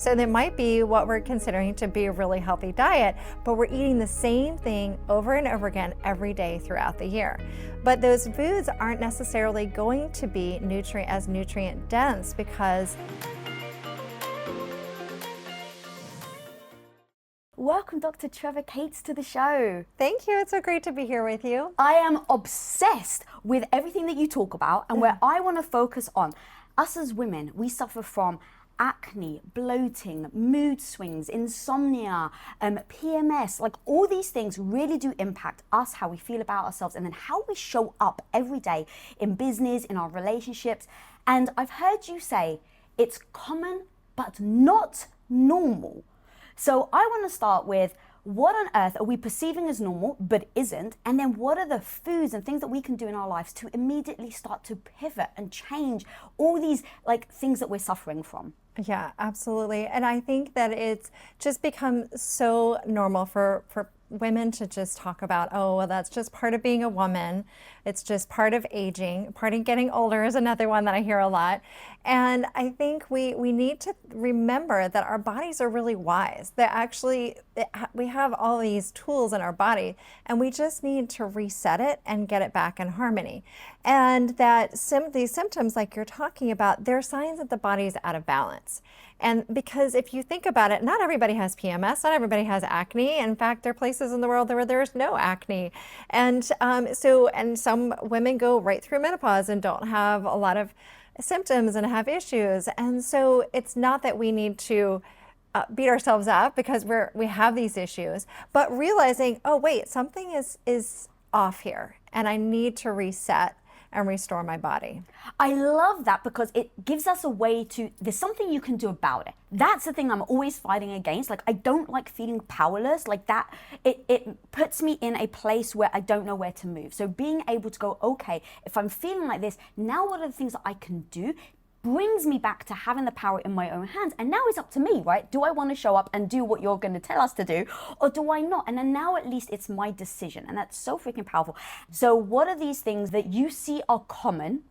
So there might be what we're considering to be a really healthy diet, but we're eating the same thing over and over again every day throughout the year. But those foods aren't necessarily going to be nutrient dense because Welcome, Dr. Trevor Cate, to the show. Thank you. It's so great to be here with you. I am obsessed with everything that you talk about, and where I want to focus on, us as women, we suffer from acne, bloating, mood swings, insomnia, PMS. Like, all these things really do impact us, how we feel about ourselves, and then how we show up every day in business, in our relationships. And I've heard you say it's common but not normal. So I want to start with, what on earth are we perceiving as normal but isn't? And then what are the foods and things that we can do in our lives to immediately start to pivot and change all these things that we're suffering from? Yeah, absolutely. And I think that it's just become so normal for women to just talk about, oh, well, that's just part of being a woman. It's just part of aging. Part of getting older is another one that I hear a lot. And I think we need to remember that our bodies are really wise. That actually, we have all these tools in our body, and we just need to reset it and get it back in harmony. And that these symptoms like you're talking about, they're signs that the body's out of balance. And because if you think about it, not everybody has PMS, not everybody has acne. In fact, there are places in the world where there's no acne. And some women go right through menopause and don't have a lot of symptoms and have issues. And so it's not that we need to beat ourselves up because we have these issues, but realizing, oh wait, something is off here and I need to reset and restore my body. I love that, because it gives us a way to, there's something you can do about it. That's the thing I'm always fighting against. Like, I don't like feeling powerless like that. It puts me in a place where I don't know where to move. So being able to go, okay, if I'm feeling like this, now what are the things that I can do? Brings me back to having the power in my own hands. And now it's up to me, right? Do I want to show up and do what you're going to tell us to do, or do I not? And then now at least it's my decision. And that's so freaking powerful. So what are these things that you see are common,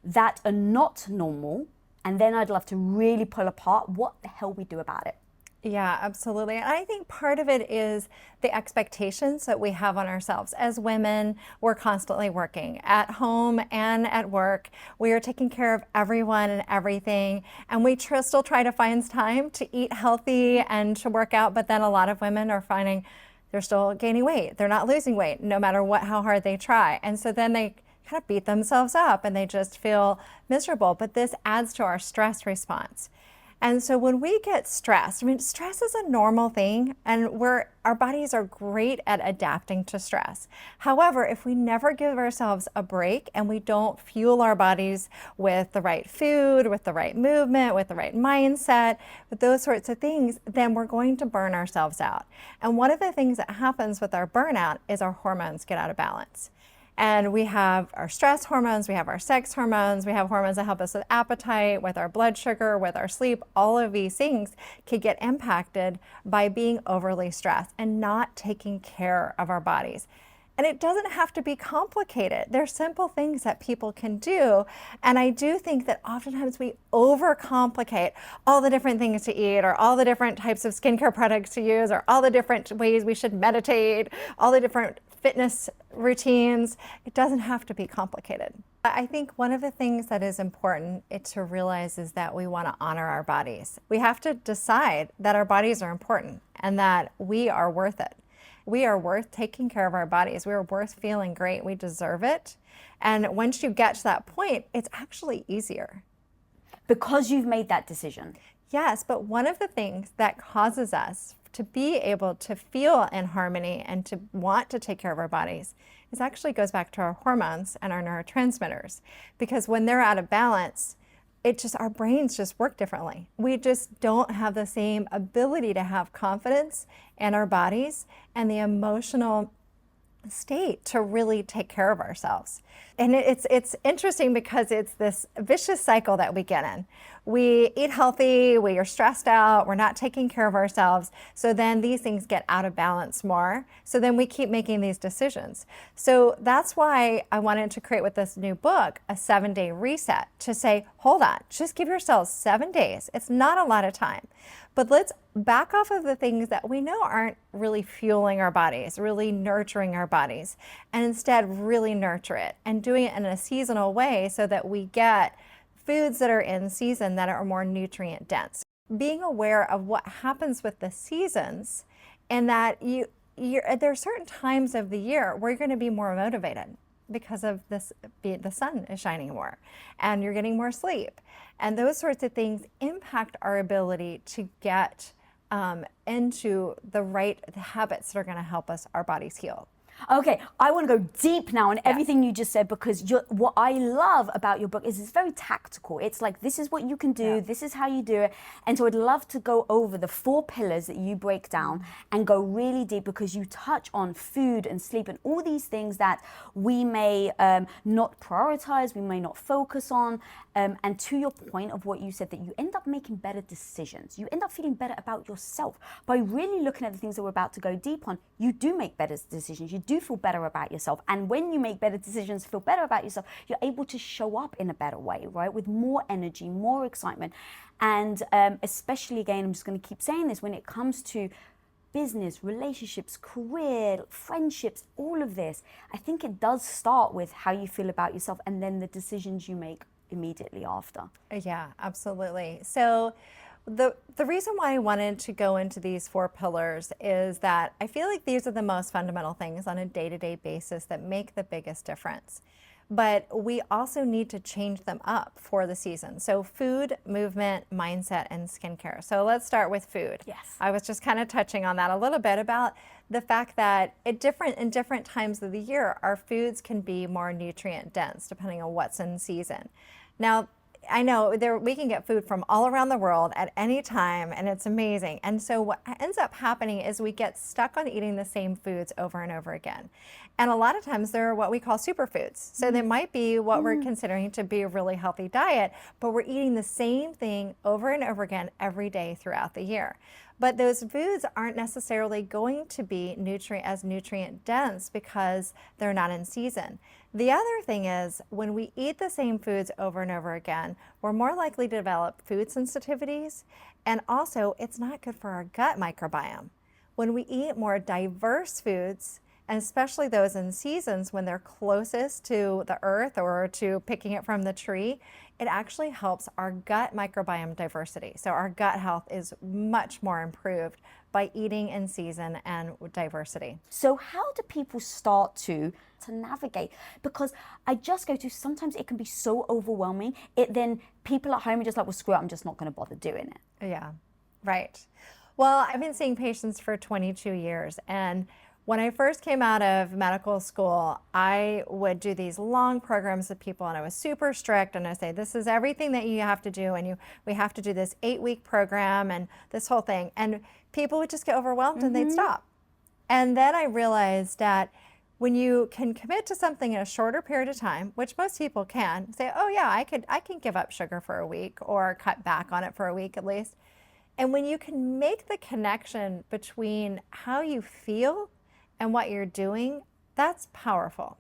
that are not normal? And then I'd love to really pull apart what the hell we do about it. Yeah, absolutely. And I think part of it is the expectations that we have on ourselves. As women, we're constantly working at home and at work. We are taking care of everyone and everything. And we still try to find time to eat healthy and to work out. But then a lot of women are finding they're still gaining weight. They're not losing weight, no matter how hard they try. And so then they kind of beat themselves up and they just feel miserable. But this adds to our stress response. And so when we get stressed, I mean, stress is a normal thing, and our bodies are great at adapting to stress. However, if we never give ourselves a break and we don't fuel our bodies with the right food, with the right movement, with the right mindset, with those sorts of things, then we're going to burn ourselves out. And one of the things that happens with our burnout is our hormones get out of balance. And we have our stress hormones, we have our sex hormones, we have hormones that help us with appetite, with our blood sugar, with our sleep. All of these things can get impacted by being overly stressed and not taking care of our bodies. And it doesn't have to be complicated. There's simple things that people can do. And I do think that oftentimes we overcomplicate all the different things to eat, or all the different types of skincare products to use, or all the different ways we should meditate, all the different fitness routines. It doesn't have to be complicated. I think one of the things that is important to realize is that we want to honor our bodies. We have to decide that our bodies are important and that we are worth it. We are worth taking care of our bodies. We are worth feeling great. We deserve it. And once you get to that point, it's actually easier. Because you've made that decision. Yes, but one of the things that causes us to be able to feel in harmony and to want to take care of our bodies is actually goes back to our hormones and our neurotransmitters. Because when they're out of balance, our brains just work differently. We just don't have the same ability to have confidence in our bodies and the emotional state to really take care of ourselves. And it's interesting because it's this vicious cycle that we get in. We eat healthy, we are stressed out, we're not taking care of ourselves. So then these things get out of balance more. So then we keep making these decisions. So that's why I wanted to create with this new book a 7-day reset to say, hold on, just give yourselves 7 days. It's not a lot of time. But let's back off of the things that we know aren't really fueling our bodies, really nurturing our bodies, and instead really nurture it and doing it in a seasonal way so that we get foods that are in season that are more nutrient dense. Being aware of what happens with the seasons, and that there are certain times of the year where you're going to be more motivated because of this, the sun is shining more and you're getting more sleep. And those sorts of things impact our ability to get into the right habits that are going to help us, our bodies heal. Okay, I want to go deep now on everything you just said, because what I love about your book is it's very tactical. It's like, this is what you can do, this is how you do it. And so I'd love to go over the 4 pillars that you break down and go really deep, because you touch on food and sleep and all these things that we may not prioritize, we may not focus on. And to your point of what you said, that you end up making better decisions. You end up feeling better about yourself. By really looking at the things that we're about to go deep on, you do make better decisions. You do feel better about yourself. And when you make better decisions, feel better about yourself, you're able to show up in a better way, right? With more energy, more excitement. And especially, again, I'm just going to keep saying this, when it comes to business, relationships, career, friendships, all of this, I think it does start with how you feel about yourself and then the decisions you make immediately after. Yeah, absolutely. So the reason why I wanted to go into these 4 pillars is that I feel like these are the most fundamental things on a day-to-day basis that make the biggest difference. But we also need to change them up for the season. So food, movement, mindset, and skincare. So let's start with food. Yes. I was just kind of touching on that a little bit about the fact that in different times of the year, our foods can be more nutrient dense depending on what's in season. Now, I know we can get food from all around the world at any time, and it's amazing. And so what ends up happening is we get stuck on eating the same foods over and over again. And a lot of times they're what we call superfoods. So they might be what we're considering to be a really healthy diet, but we're eating the same thing over and over again every day throughout the year. But those foods aren't necessarily going to be nutrient dense because they're not in season. The other thing is, when we eat the same foods over and over again, we're more likely to develop food sensitivities, and also it's not good for our gut microbiome. When we eat more diverse foods, and especially those in seasons when they're closest to the earth or to picking it from the tree, it actually helps our gut microbiome diversity. So our gut health is much more improved by eating in season and diversity. So how do people start to navigate? Because I just go to, sometimes it can be so overwhelming. Then people at home are just like, well, screw it, I'm just not going to bother doing it. Yeah, right. Well, I've been seeing patients for 22 years, and when I first came out of medical school, I would do these long programs with people, and I was super strict, and I say, this is everything that you have to do, and we have to do this 8-week program and this whole thing. And people would just get overwhelmed and they'd stop. And then I realized that when you can commit to something in a shorter period of time, which most people can, say, oh yeah, I can give up sugar for a week or cut back on it for a week at least. And when you can make the connection between how you feel and what you're doing, that's powerful.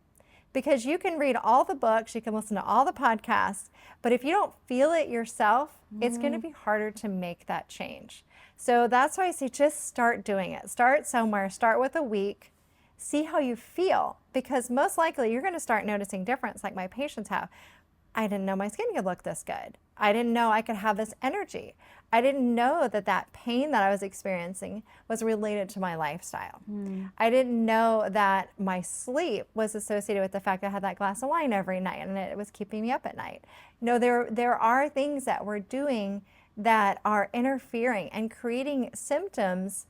Because you can read all the books, you can listen to all the podcasts, but if you don't feel it yourself, it's going to be harder to make that change. So that's why I say just start doing it. Start somewhere, start with a week, see how you feel, because most likely you're going to start noticing difference like my patients have. I didn't know my skin could look this good. I didn't know I could have this energy. I didn't know that that pain that I was experiencing was related to my lifestyle. I didn't know that my sleep was associated with the fact that I had that glass of wine every night and it was keeping me up at night. You know, there are things that we're doing that are interfering and creating symptoms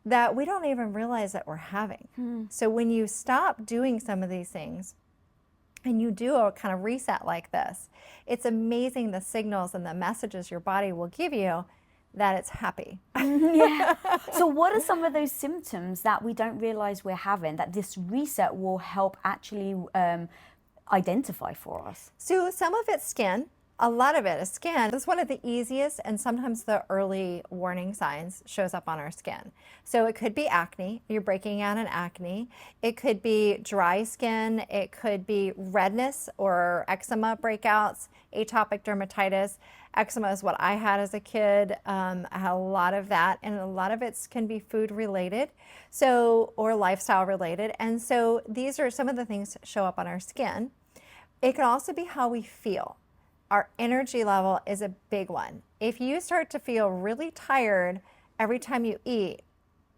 that we don't even realize that we're having. So when you stop doing some of these things, and you do a kind of reset like this, it's amazing the signals and the messages your body will give you that it's happy. Yeah. So what are some of those symptoms that we don't realize we're having, that this reset will help actually identify for us? So some of it's skin. A lot of it is skin. This is one of the easiest and sometimes the early warning signs shows up on our skin. So it could be acne. You're breaking out in acne. It could be dry skin. It could be redness or eczema breakouts, atopic dermatitis. Eczema is what I had as a kid. I had a lot of that, and a lot of it can be food related, or lifestyle related. And so these are some of the things that show up on our skin. It can also be how we feel. Our energy level is a big one. If you start to feel really tired every time you eat,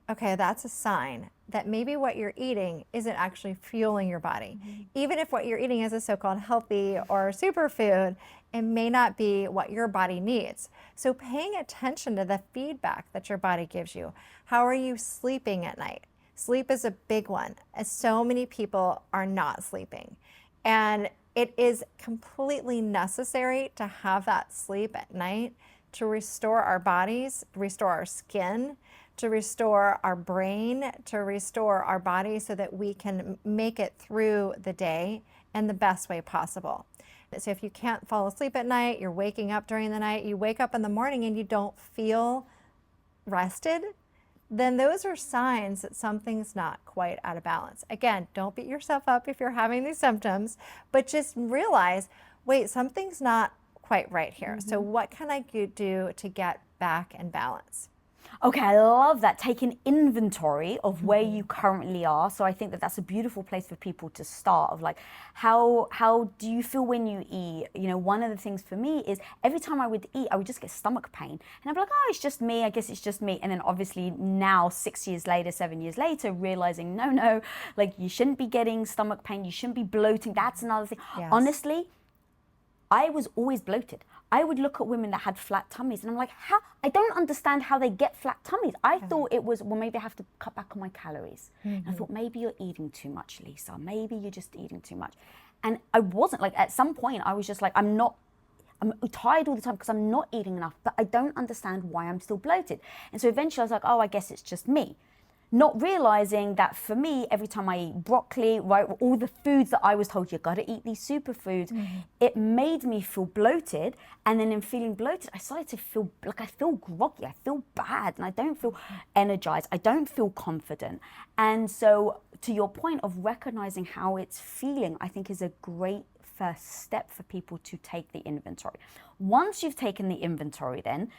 okay, that's a sign that maybe what you're eating isn't actually fueling your body. Even if what you're eating is a so-called healthy or superfood, it may not be what your body needs. So paying attention to the feedback that your body gives you. How are you sleeping at night? Sleep is a big one, as so many people are not sleeping. And it is completely necessary to have that sleep at night to restore our bodies, restore our skin, to restore our brain, to restore our body so that we can make it through the day in the best way possible. So if you can't fall asleep at night, you're waking up during the night, you wake up in the morning and you don't feel rested, then those are signs that something's not quite out of balance. Again, don't beat yourself up if you're having these symptoms, but just realize, wait, something's not quite right here. So what can I do to get back in balance? Okay, I love that. Taking inventory of where you currently are. So I think that that's a beautiful place for people to start of like, how do you feel when you eat? You know, one of the things for me is every time I would eat, I would just get stomach pain. And I'd be like, oh, it's just me. I guess it's just me. And then obviously now 6 years later, 7 years later, realizing, no, like you shouldn't be getting stomach pain. You shouldn't be bloating. That's another thing. Yes. Honestly, I was always bloated. I would look at women that had flat tummies and I'm like, how? I don't understand how they get flat tummies. I thought it was, well, maybe I have to cut back on my calories. And I thought, maybe you're eating too much, Lisa. Maybe you're just eating too much. And I wasn't. Like, at some point, I was just like, I'm tired all the time because I'm not eating enough, but I don't understand why I'm still bloated. And so eventually I was like, oh, I guess it's just me. Not realizing that for me, every time I eat broccoli, right, all the foods that I was told, you gotta eat these superfoods, it made me feel bloated. And then in feeling bloated, I started to feel like I feel groggy, I feel bad, and I don't feel energized, I don't feel confident. And so to your point of recognizing how it's feeling, I think is a great first step for people to take the inventory. Once you've taken the inventory then,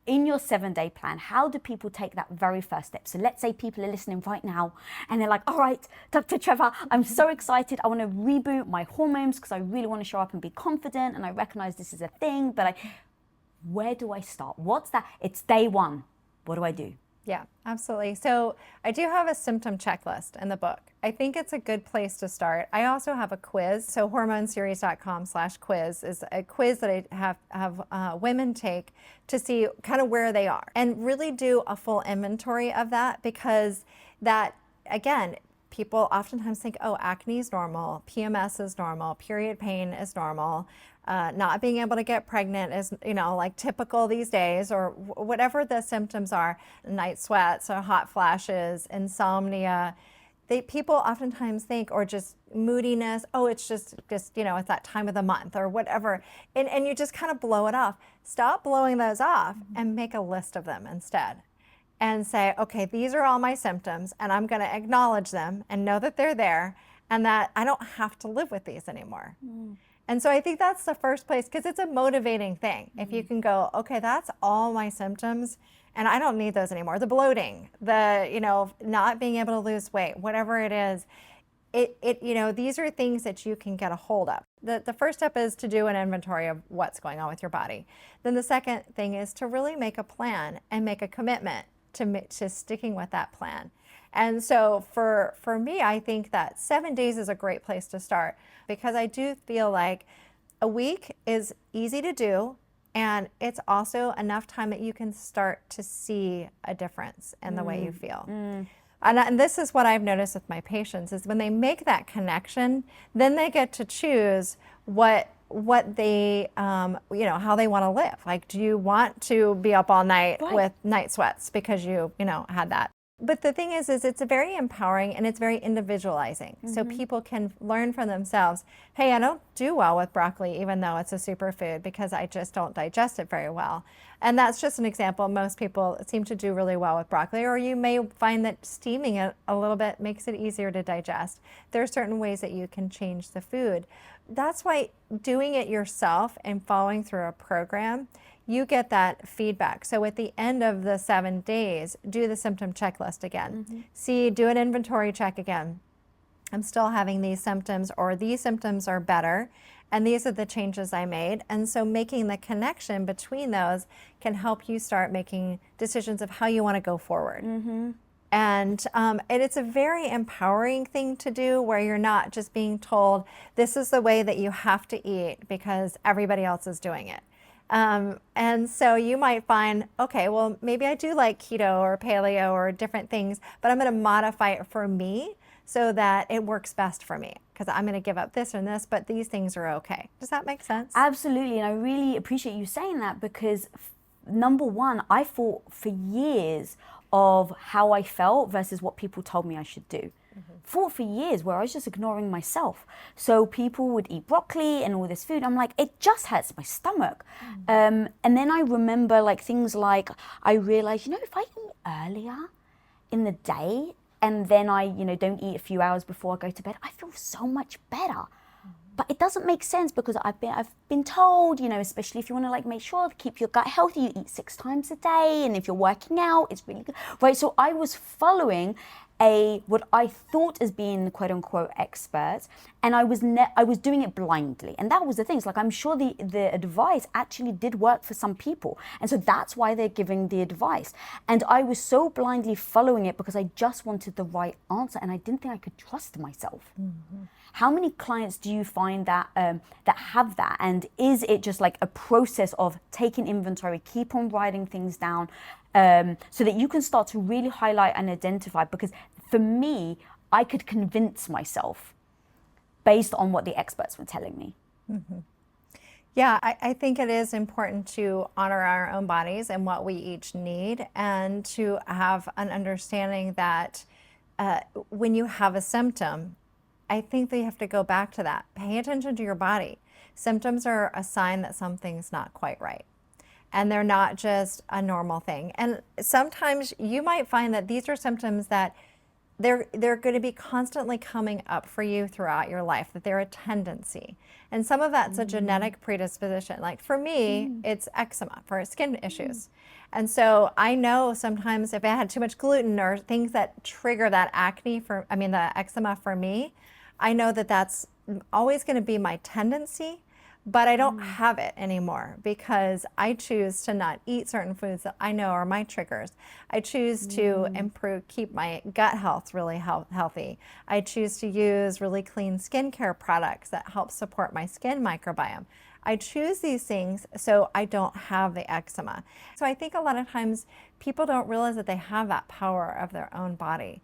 in your 7-day plan, how do people take that very first step? So let's say people are listening right now and they're like, all right, Dr. Trevor, I'm so excited. I want to reboot my hormones because I really want to show up and be confident. And I recognize this is a thing, but where do I start? What's that? It's day one. What do I do? Yeah, absolutely. So I do have a symptom checklist in the book. I think it's a good place to start. I also have a quiz. So hormoneseries.com/quiz is a quiz that I have women take to see kind of where they are and really do a full inventory of that, because that, again, people oftentimes think, oh, acne is normal, PMS is normal, period pain is normal, not being able to get pregnant is, like typical these days, or whatever the symptoms are, night sweats or hot flashes, insomnia. People oftentimes think, or just moodiness, oh, it's just it's that time of the month or whatever. And you just kind of blow it off. Stop blowing those off and make a list of them instead. And say, okay, these are all my symptoms, and I'm going to acknowledge them and know that they're there and that I don't have to live with these anymore. And so I think that's the first place, because it's a motivating thing. If you can go, okay, that's all my symptoms and I don't need those anymore. The bloating, the, not being able to lose weight, whatever it is, these are things that you can get a hold of. The first step is to do an inventory of what's going on with your body. Then the second thing is to really make a plan and make a commitment to sticking with that plan. And so for me, I think that 7 days is a great place to start, because I do feel like a week is easy to do, and it's also enough time that you can start to see a difference in the way you feel. And this is what I've noticed with my patients, is when they make that connection, then they get to choose what they, how they want to live. Like, do you want to be up all night with night sweats because you had that? But the thing is it's very empowering and it's very individualizing. So people can learn from themselves, hey, I don't do well with broccoli, even though it's a superfood, because I just don't digest it very well. And that's just an example. Most people seem to do really well with broccoli, or you may find that steaming it a little bit makes it easier to digest. There are certain ways that you can change the food. That's why doing it yourself and following through a program, you get that feedback. So at the end of the 7 days, do the symptom checklist again. Do an inventory check again. I'm still having these symptoms, or these symptoms are better, and these are the changes I made. And so making the connection between those can help you start making decisions of how you want to go forward. And it's a very empowering thing to do, where you're not just being told, this is the way that you have to eat because everybody else is doing it. And so you might find, okay, well, maybe I do like keto or paleo or different things, but I'm going to modify it for me so that it works best for me, because I'm going to give up this and this, but these things are okay. Does that make sense? Absolutely. And I really appreciate you saying that, because number one, I thought for years of how I felt versus what people told me I should do. Fought for years where I was just ignoring myself. So people would eat broccoli and all this food. I'm like, it just hurts my stomach. And then I remember like things like, I realized, if I eat earlier in the day and then I, don't eat a few hours before I go to bed, I feel so much better. But it doesn't make sense, because I've been told, especially if you want to like make sure to keep your gut healthy, you eat 6 times a day, and if you're working out, it's really good, right? So I was following what I thought as being quote unquote experts, and I was doing it blindly. And that was the thing. It's like, I'm sure the advice actually did work for some people, and so that's why they're giving the advice. And I was so blindly following it because I just wanted the right answer, and I didn't think I could trust myself. How many clients do you find that that have that? And is it just like a process of taking inventory, keep on writing things down, so that you can start to really highlight and identify? Because for me, I could convince myself based on what the experts were telling me. Yeah, I think it is important to honor our own bodies and what we each need, and to have an understanding that when you have a symptom, I think that you have to go back to that. Pay attention to your body. Symptoms are a sign that something's not quite right, and they're not just a normal thing. And sometimes you might find that these are symptoms that they're going to be constantly coming up for you throughout your life, that they're a tendency. And some of that's a genetic predisposition. Like for me, it's eczema, for skin issues. And so I know sometimes if I had too much gluten or things that trigger that the eczema for me, I know that that's always going to be my tendency, but I don't have it anymore, because I choose to not eat certain foods that I know are my triggers. I choose to keep my gut health really healthy. I choose to use really clean skincare products that help support my skin microbiome. I choose these things so I don't have the eczema. So I think a lot of times people don't realize that they have that power of their own body.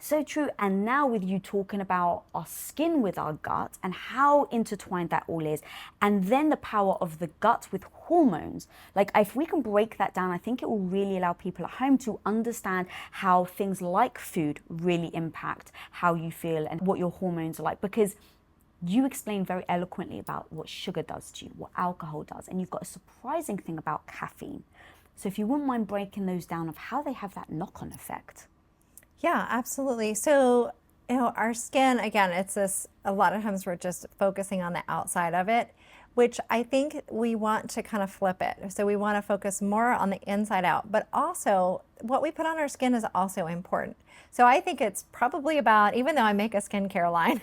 So true. And now with you talking about our skin with our gut and how intertwined that all is, and then the power of the gut with hormones, like if we can break that down, I think it will really allow people at home to understand how things like food really impact how you feel and what your hormones are like. Because you explained very eloquently about what sugar does to you, what alcohol does, and you've got a surprising thing about caffeine. So if you wouldn't mind breaking those down of how they have that knock-on effect. Yeah, absolutely. So, our skin, again, it's this, a lot of times we're just focusing on the outside of it, which I think we want to kind of flip it. So we want to focus more on the inside out, but also what we put on our skin is also important. So I think it's probably about, even though I make a skincare line,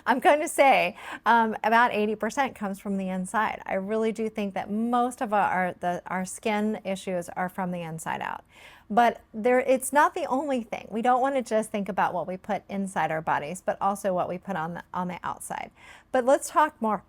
I'm going to say about 80% comes from the inside. I really do think that most of our skin issues are from the inside out. But it's not the only thing. We don't want to just think about what we put inside our bodies, but also what we put on the outside. But let's talk more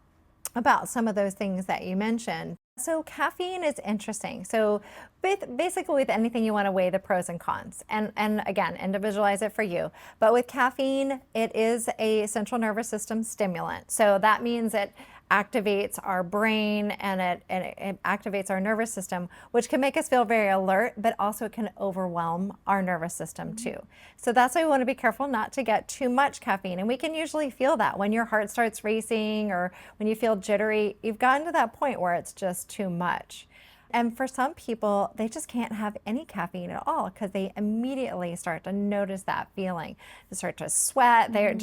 about some of those things that you mentioned. So caffeine is interesting. So basically with anything, you want to weigh the pros and cons, and again, individualize it for you. But with caffeine, it is a central nervous system stimulant. So that means that activates our brain and it activates our nervous system, which can make us feel very alert, but also it can overwhelm our nervous system too. So that's why we want to be careful not to get too much caffeine. And we can usually feel that when your heart starts racing or when you feel jittery, you've gotten to that point where it's just too much. And for some people, they just can't have any caffeine at all because they immediately start to notice that feeling. They start to sweat. They're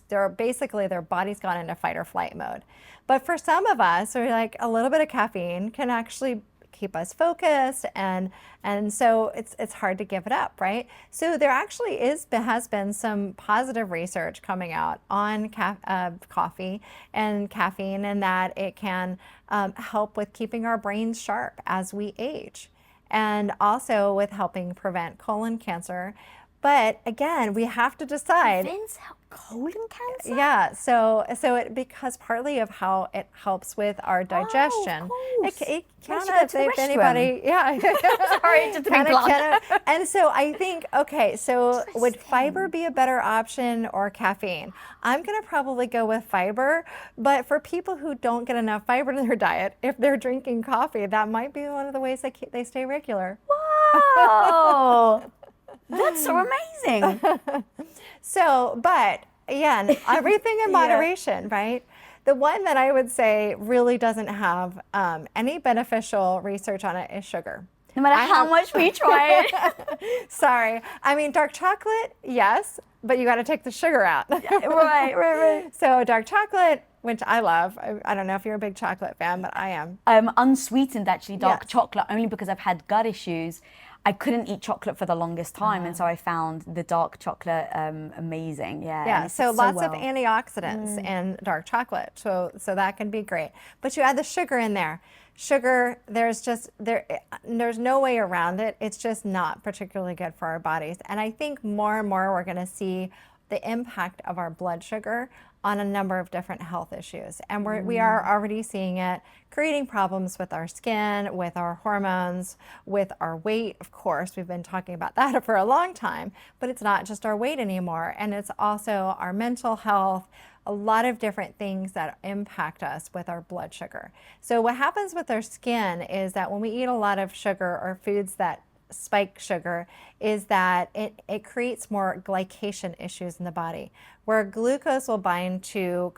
they're basically, their body's gone into fight or flight mode. But for some of us, we're like, a little bit of caffeine can actually keep us focused, and so it's hard to give it up, right? So there actually has been some positive research coming out on coffee and caffeine, and that it can help with keeping our brains sharp as we age, and also with helping prevent colon cancer. But again, we have to decide. Vince, colon cancer? Yeah, so because partly of how it helps with our digestion. Oh, of course. It Once can you go to the if anybody, yeah. Sorry, just And so I think, okay, so would fiber be a better option or caffeine? I'm gonna probably go with fiber, but for people who don't get enough fiber in their diet, if they're drinking coffee, that might be one of the ways they stay regular. Wow, that's so amazing. So, but again, everything in moderation, right? The one that I would say really doesn't have any beneficial research on it is sugar. No matter how much we try it. Sorry. I mean, dark chocolate, yes, but you got to take the sugar out. Right. So dark chocolate, which I love. I don't know if you're a big chocolate fan, but I am. Unsweetened, actually, dark Yes. chocolate, only because I've had gut issues. I couldn't eat chocolate for the longest time, and so I found the dark chocolate amazing. Yeah, so lots of antioxidants in dark chocolate, so that can be great. But you add the sugar in there. Sugar, there's no way around it. It's just not particularly good for our bodies. And I think more and more we're going to see the impact of our blood sugar on a number of different health issues. And we are already seeing it creating problems with our skin, with our hormones, with our weight. Of course, we've been talking about that for a long time, but it's not just our weight anymore. And it's also our mental health, a lot of different things that impact us with our blood sugar. So what happens with our skin is that when we eat a lot of sugar or foods that spike sugar, is that it creates more glycation issues in the body, where glucose will bind to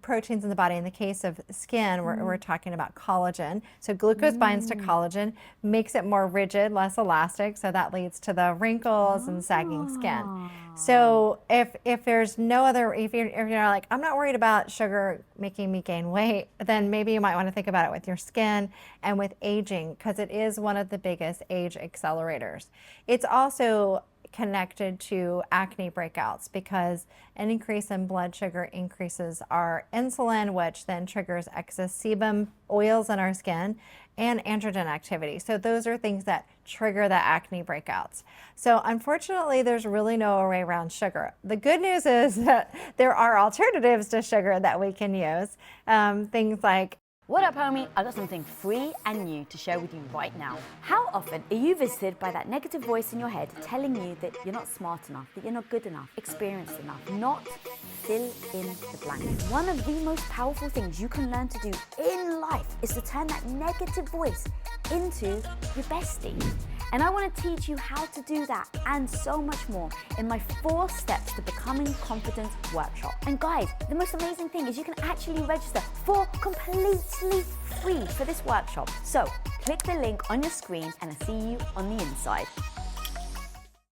proteins in the body. In the case of skin, we're talking about collagen. So glucose binds to collagen, makes it more rigid, less elastic, so that leads to the wrinkles and sagging skin. So if there's no other, if you're like, I'm not worried about sugar making me gain weight, then maybe you might want to think about it with your skin and with aging, because it is one of the biggest age accelerators. It's also connected to acne breakouts, because an increase in blood sugar increases our insulin, which then triggers excess sebum oils in our skin and androgen activity. So those are things that trigger the acne breakouts. So unfortunately, there's really no way around sugar. The good news is that there are alternatives to sugar that we can use. Things like, What up, homie? I got something free and new to share with you right now. How often are you visited by that negative voice in your head telling you that you're not smart enough, that you're not good enough, experienced enough, not fill in the blank? One of the most powerful things you can learn to do in life is to turn that negative voice into your bestie. And I want to teach you how to do that and so much more in my 4 steps to becoming confident workshop. And guys, the most amazing thing is you can actually register for completely free for this workshop. So click the link on your screen and I'll see you on the inside.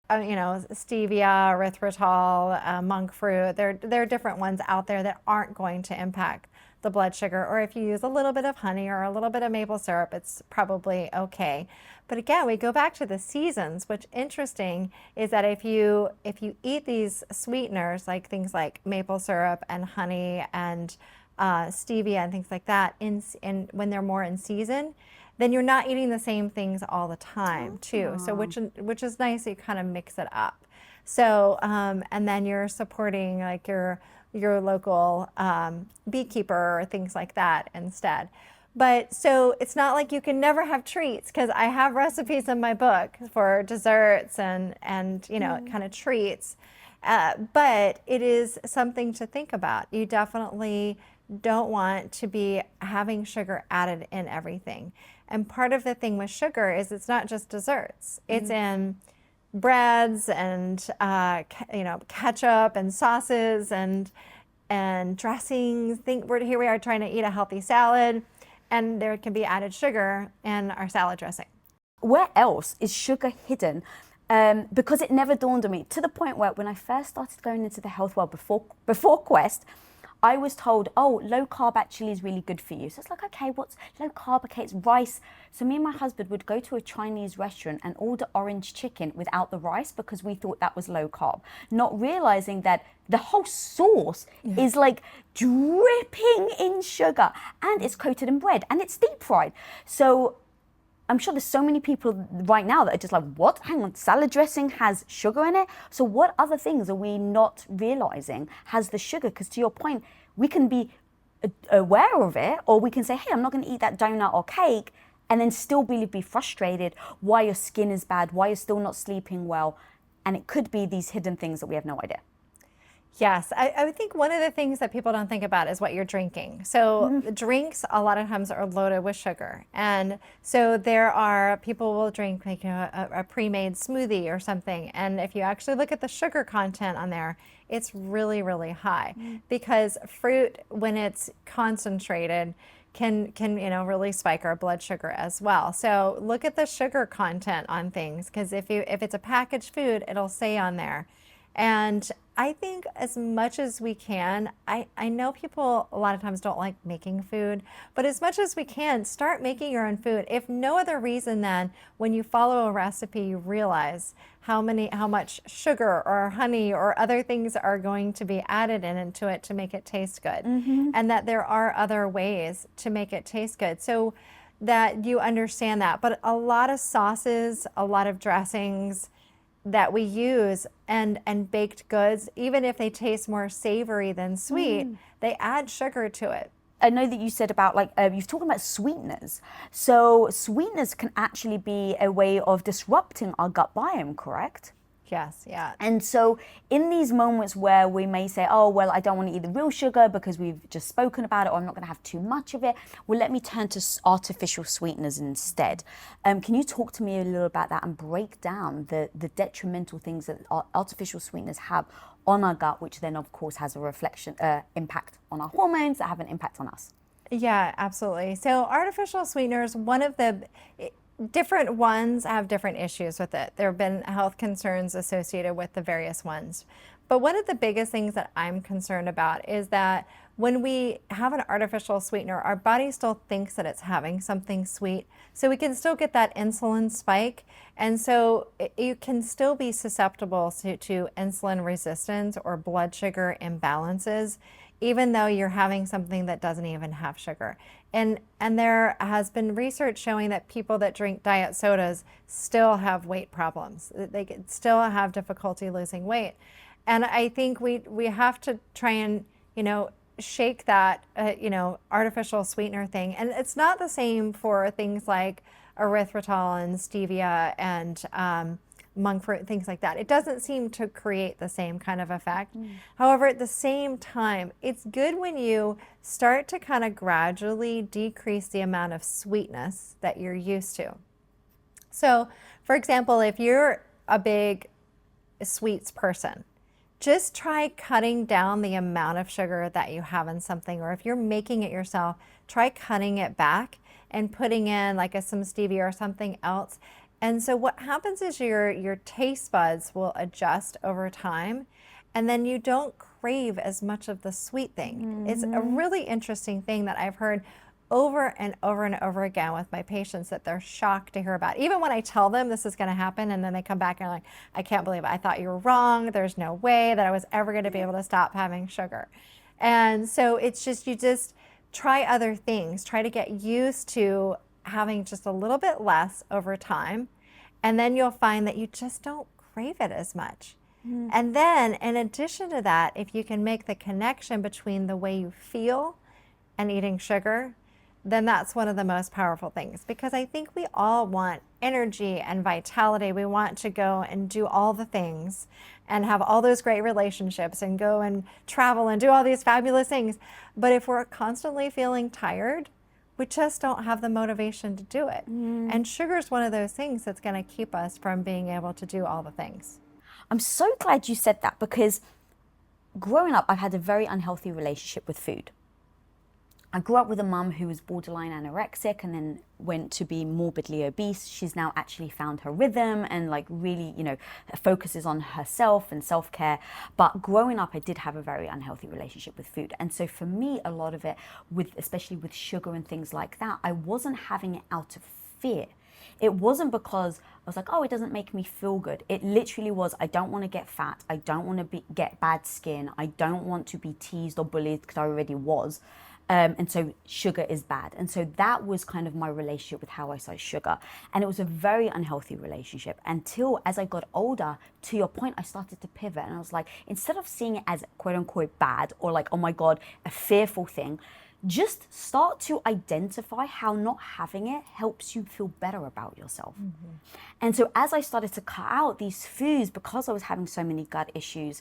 Stevia, erythritol, monk fruit, there are different ones out there that aren't going to impact the blood sugar. Or if you use a little bit of honey or a little bit of maple syrup, it's probably okay. But again, we go back to the seasons, which interesting is that if you eat these sweeteners, like things like maple syrup and honey and stevia and things like that, when they're more in season, then you're not eating the same things all the time too. So which is nice, you kind of mix it up. So and then you're supporting like your local beekeeper or things like that instead. But so it's not like you can never have treats, because I have recipes in my book for desserts and kind of treats. But it is something to think about. You definitely don't want to be having sugar added in everything. And part of the thing with sugar is it's not just desserts. It's in breads and ketchup and sauces and dressings. Here we are trying to eat a healthy salad, and there can be added sugar in our salad dressing. Where else is sugar hidden? Because it never dawned on me, to the point where when I first started going into the health world before Quest, I was told, oh, low carb actually is really good for you. So it's like, okay, what's low carb? Okay, it's rice. So me and my husband would go to a Chinese restaurant and order orange chicken without the rice because we thought that was low carb, not realizing that the whole sauce is like dripping in sugar, and it's coated in bread, and it's deep fried. So I'm sure there's so many people right now that are just like, what? Hang on, salad dressing has sugar in it? So what other things are we not realizing has the sugar? Because to your point, we can be aware of it, or we can say, hey, I'm not going to eat that donut or cake, and then still be frustrated why your skin is bad, why you're still not sleeping well. And it could be these hidden things that we have no idea. Yes, I would think one of the things that people don't think about is what you're drinking. So drinks a lot of times are loaded with sugar. And so people will drink like a pre-made smoothie or something. And if you actually look at the sugar content on there, it's really, really high. Because fruit, when it's concentrated, can really spike our blood sugar as well. So look at the sugar content on things, because if it's a packaged food, it'll say on there. And I think as much as we can, I know people a lot of times don't like making food, but as much as we can, start making your own food. If no other reason than when you follow a recipe, you realize how much sugar or honey or other things are going to be added into it to make it taste good. And that there are other ways to make it taste good. So that you understand that. But a lot of sauces, a lot of dressings that we use and baked goods, even if they taste more savory than sweet, they add sugar to it. I know that you said about you've talked about sweeteners. So sweeteners can actually be a way of disrupting our gut biome, correct? Yes, yeah. And so in these moments where we may say, oh, well, I don't want to eat the real sugar because we've just spoken about it, or I'm not going to have too much of it, well, let me turn to artificial sweeteners instead. Can you talk to me a little about that and break down the detrimental things that artificial sweeteners have on our gut, which then, of course, has a impact on our hormones that have an impact on us? Yeah, absolutely. So artificial sweeteners, one of the different ones have different issues with it. There have been health concerns associated with the various ones. But one of the biggest things that I'm concerned about is that when we have an artificial sweetener, our body still thinks that it's having something sweet. So we can still get that insulin spike. And so you can still be susceptible to insulin resistance or blood sugar imbalances, even though you're having something that doesn't even have sugar. And there has been research showing that people that drink diet sodas still have weight problems. They still have difficulty losing weight. And I think we have to try and, shake that, artificial sweetener thing. And it's not the same for things like erythritol and stevia and monk fruit, things like that. It doesn't seem to create the same kind of effect. However, at the same time, it's good when you start to kind of gradually decrease the amount of sweetness that you're used to. So, for example, if you're a big sweets person, just try cutting down the amount of sugar that you have in something, or if you're making it yourself, try cutting it back and putting in like some stevia or something else. And so what happens is your taste buds will adjust over time, and then you don't crave as much of the sweet thing. It's a really interesting thing that I've heard over and over and over again with my patients that they're shocked to hear about. Even when I tell them this is going to happen, and then they come back and are like, I can't believe it. I thought you were wrong. There's no way that I was ever going to be able to stop having sugar. And so it's just, you just try other things. Try to get used to having just a little bit less over time. And then you'll find that you just don't crave it as much. And then in addition to that, if you can make the connection between the way you feel and eating sugar, then that's one of the most powerful things, because I think we all want energy and vitality. We want to go and do all the things and have all those great relationships and go and travel and do all these fabulous things. But if we're constantly feeling tired, we just don't have the motivation to do it. And sugar is one of those things that's going to keep us from being able to do all the things. I'm so glad you said that, because growing up, I've had a very unhealthy relationship with food. I grew up with a mum who was borderline anorexic and then went to be morbidly obese. She's now actually found her rhythm and like really, focuses on herself and self-care. But growing up, I did have a very unhealthy relationship with food. And so for me, a lot of it, especially with sugar and things like that, I wasn't having it out of fear. It wasn't because I was like, oh, it doesn't make me feel good. It literally was, I don't want to get fat. I don't want to get bad skin. I don't want to be teased or bullied, because I already was. And so sugar is bad. And so that was kind of my relationship with how I saw sugar. And it was a very unhealthy relationship until, as I got older, to your point, I started to pivot. And I was like, instead of seeing it as quote unquote bad or like, oh my God, a fearful thing, just start to identify how not having it helps you feel better about yourself. And so as I started to cut out these foods, because I was having so many gut issues,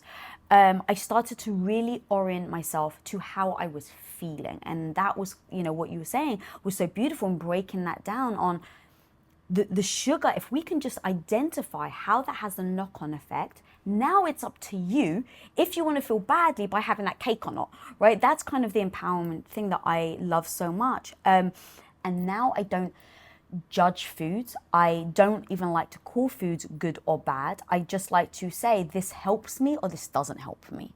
I started to really orient myself to how I was feeling. And that was, what you were saying was so beautiful, and breaking that down on the sugar. If we can just identify how that has a knock-on effect, now it's up to you if you want to feel badly by having that cake or not, right? That's kind of the empowerment thing that I love so much. And now I don't judge foods. I don't even like to call foods good or bad. I just like to say this helps me or this doesn't help me.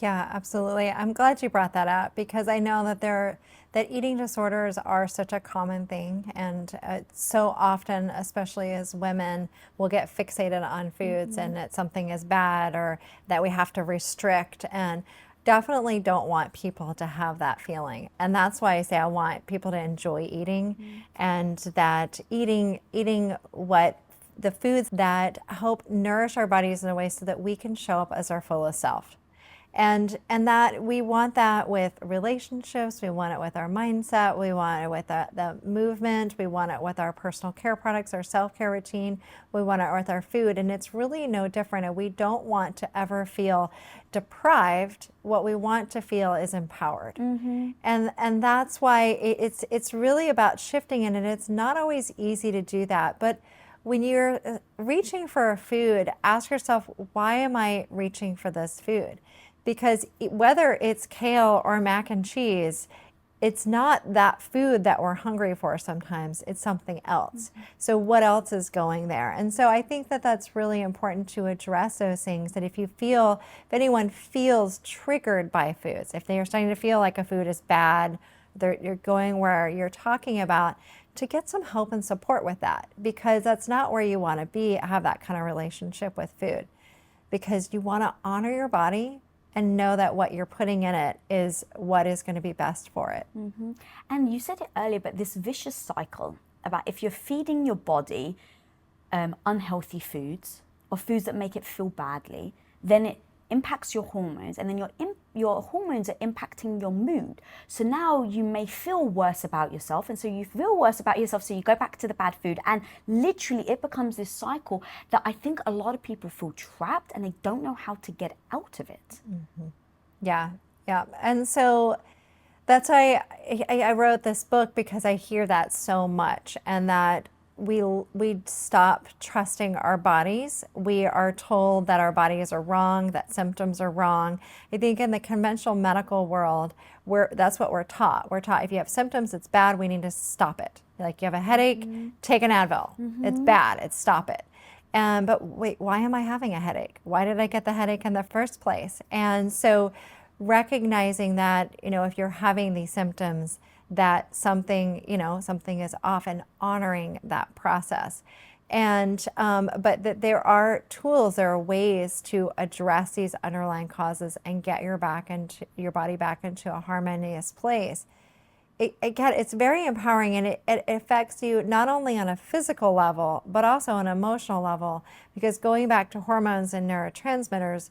Yeah, absolutely. I'm glad you brought that up, because I know that eating disorders are such a common thing, and so often, especially as women, we'll get fixated on foods and that something is bad or that we have to restrict, and definitely don't want people to have that feeling. And that's why I say I want people to enjoy eating, and that eating what the foods that help nourish our bodies in a way so that we can show up as our fullest self. And that we want that with relationships, we want it with our mindset, we want it with the movement, we want it with our personal care products, our self-care routine, we want it with our food. And it's really no different. And we don't want to ever feel deprived. What we want to feel is empowered. And that's why it's really about shifting it. And it's not always easy to do that. But when you're reaching for a food, ask yourself, why am I reaching for this food? Because whether it's kale or mac and cheese, it's not that food that we're hungry for sometimes, it's something else. So what else is going there? And so I think that that's really important to address those things, that if anyone feels triggered by foods, if they are starting to feel like a food is bad, you're going where you're talking about, to get some help and support with that, because that's not where you want to have that kind of relationship with food, because you want to honor your body and know that what you're putting in it is what is going to be best for it. And you said it earlier, but this vicious cycle about if you're feeding your body unhealthy foods or foods that make it feel badly, then it impacts your hormones, and then your hormones are impacting your mood. So now you may feel worse about yourself, and so you feel worse about yourself, so you go back to the bad food, and literally it becomes this cycle that I think a lot of people feel trapped and they don't know how to get out of it. Yeah. And so that's why I wrote this book, because I hear that so much, and that we stop trusting our bodies. We are told that our bodies are wrong, that symptoms are wrong. I think in the conventional medical world, that's what we're taught. We're taught if you have symptoms, it's bad, we need to stop it. Like you have a headache, take an Advil. It's bad, stop it. But wait, why am I having a headache? Why did I get the headache in the first place? And so recognizing that, if you're having these symptoms, that something is off, and honoring that process. And but that there are tools, there are ways to address these underlying causes and get your body back into a harmonious place. It's very empowering, and it affects you not only on a physical level, but also on an emotional level, because going back to hormones and neurotransmitters,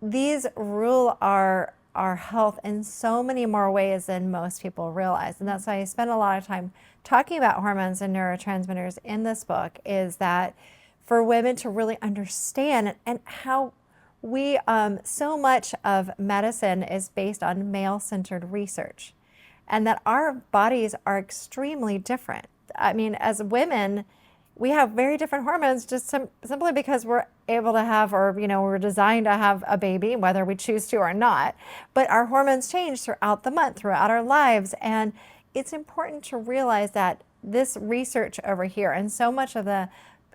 these rule our our health in so many more ways than most people realize. And that's why I spend a lot of time talking about hormones and neurotransmitters in this book, is that for women to really understand and how we, so much of medicine is based on male-centered research, and that our bodies are extremely different. I mean, as women, we have very different hormones just simply because we're able to have, or, we're designed to have a baby, whether we choose to or not. But our hormones change throughout the month, throughout our lives. And it's important to realize that this research over here, and so much of the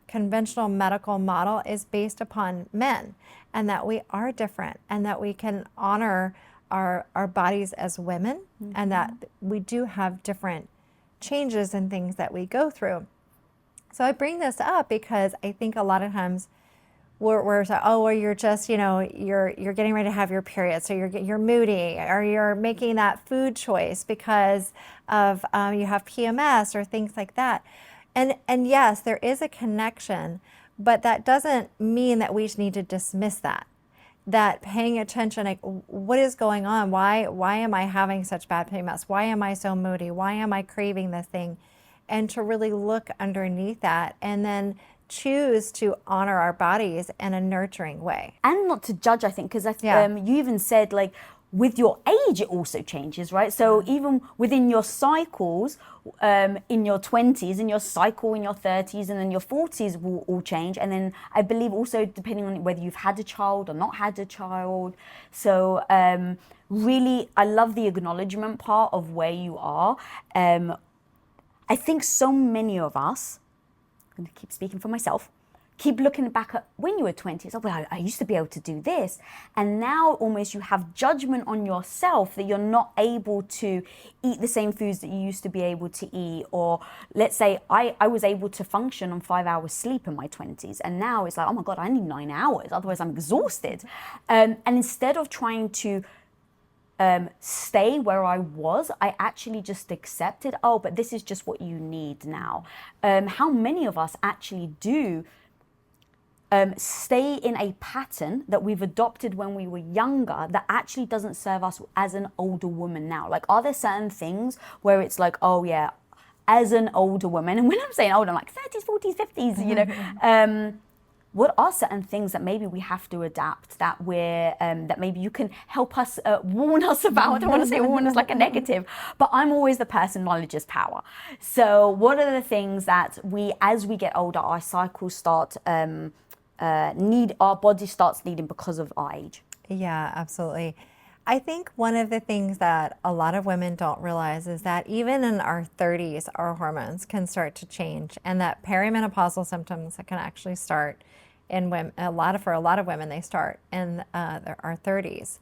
conventional medical model, is based upon men, and that we are different, and that we can honor our bodies as women, and that we do have different changes and things that we go through. So I bring this up because I think a lot of times we're saying, oh, well, you're just, you're getting ready to have your period, so you're moody, or you're making that food choice because of you have PMS or things like that. And yes, there is a connection, but that doesn't mean that we need to dismiss that. That paying attention, like, what is going on? Why am I having such bad PMS? Why am I so moody? Why am I craving this thing? And to really look underneath that, and then choose to honor our bodies in a nurturing way. And not to judge, I think, because Yeah. you even said, like, with your age, it also changes, right? So even within your cycles, in your 20s, and your cycle in your 30s, and then your 40s will all change. And then I believe also depending on whether you've had a child or not had a child. So really, I love the acknowledgement part of where you are. I think so many of us, I'm going to keep speaking for myself, keep looking back at when you were 20. It's like, well, I used to be able to do this. And now almost you have judgment on yourself that you're not able to eat the same foods that you used to be able to eat. Or let's say I was able to function on 5 hours sleep in my 20s. And now it's like, oh my God, I need 9 hours. Otherwise I'm exhausted. And instead of trying to stay where I was, I actually just accepted, oh, but this is just what you need now. How many of us actually do stay in a pattern that we've adopted when we were younger that actually doesn't serve us as an older woman now? Like, are there certain things where it's like, oh yeah, as an older woman, and when I'm saying old, I'm like 30s, 40s, 50s, what are certain things that maybe we have to adapt, that we're that maybe you can help us, warn us about? I don't want to say warn us like a negative, but I'm always the person, knowledge is power. So what are the things that we, as we get older, our cycles start our body starts needing because of our age? Yeah, absolutely. I think one of the things that a lot of women don't realize is that even in our 30s, our hormones can start to change, and that perimenopausal symptoms can actually start in women. For a lot of women, they start in our 30s.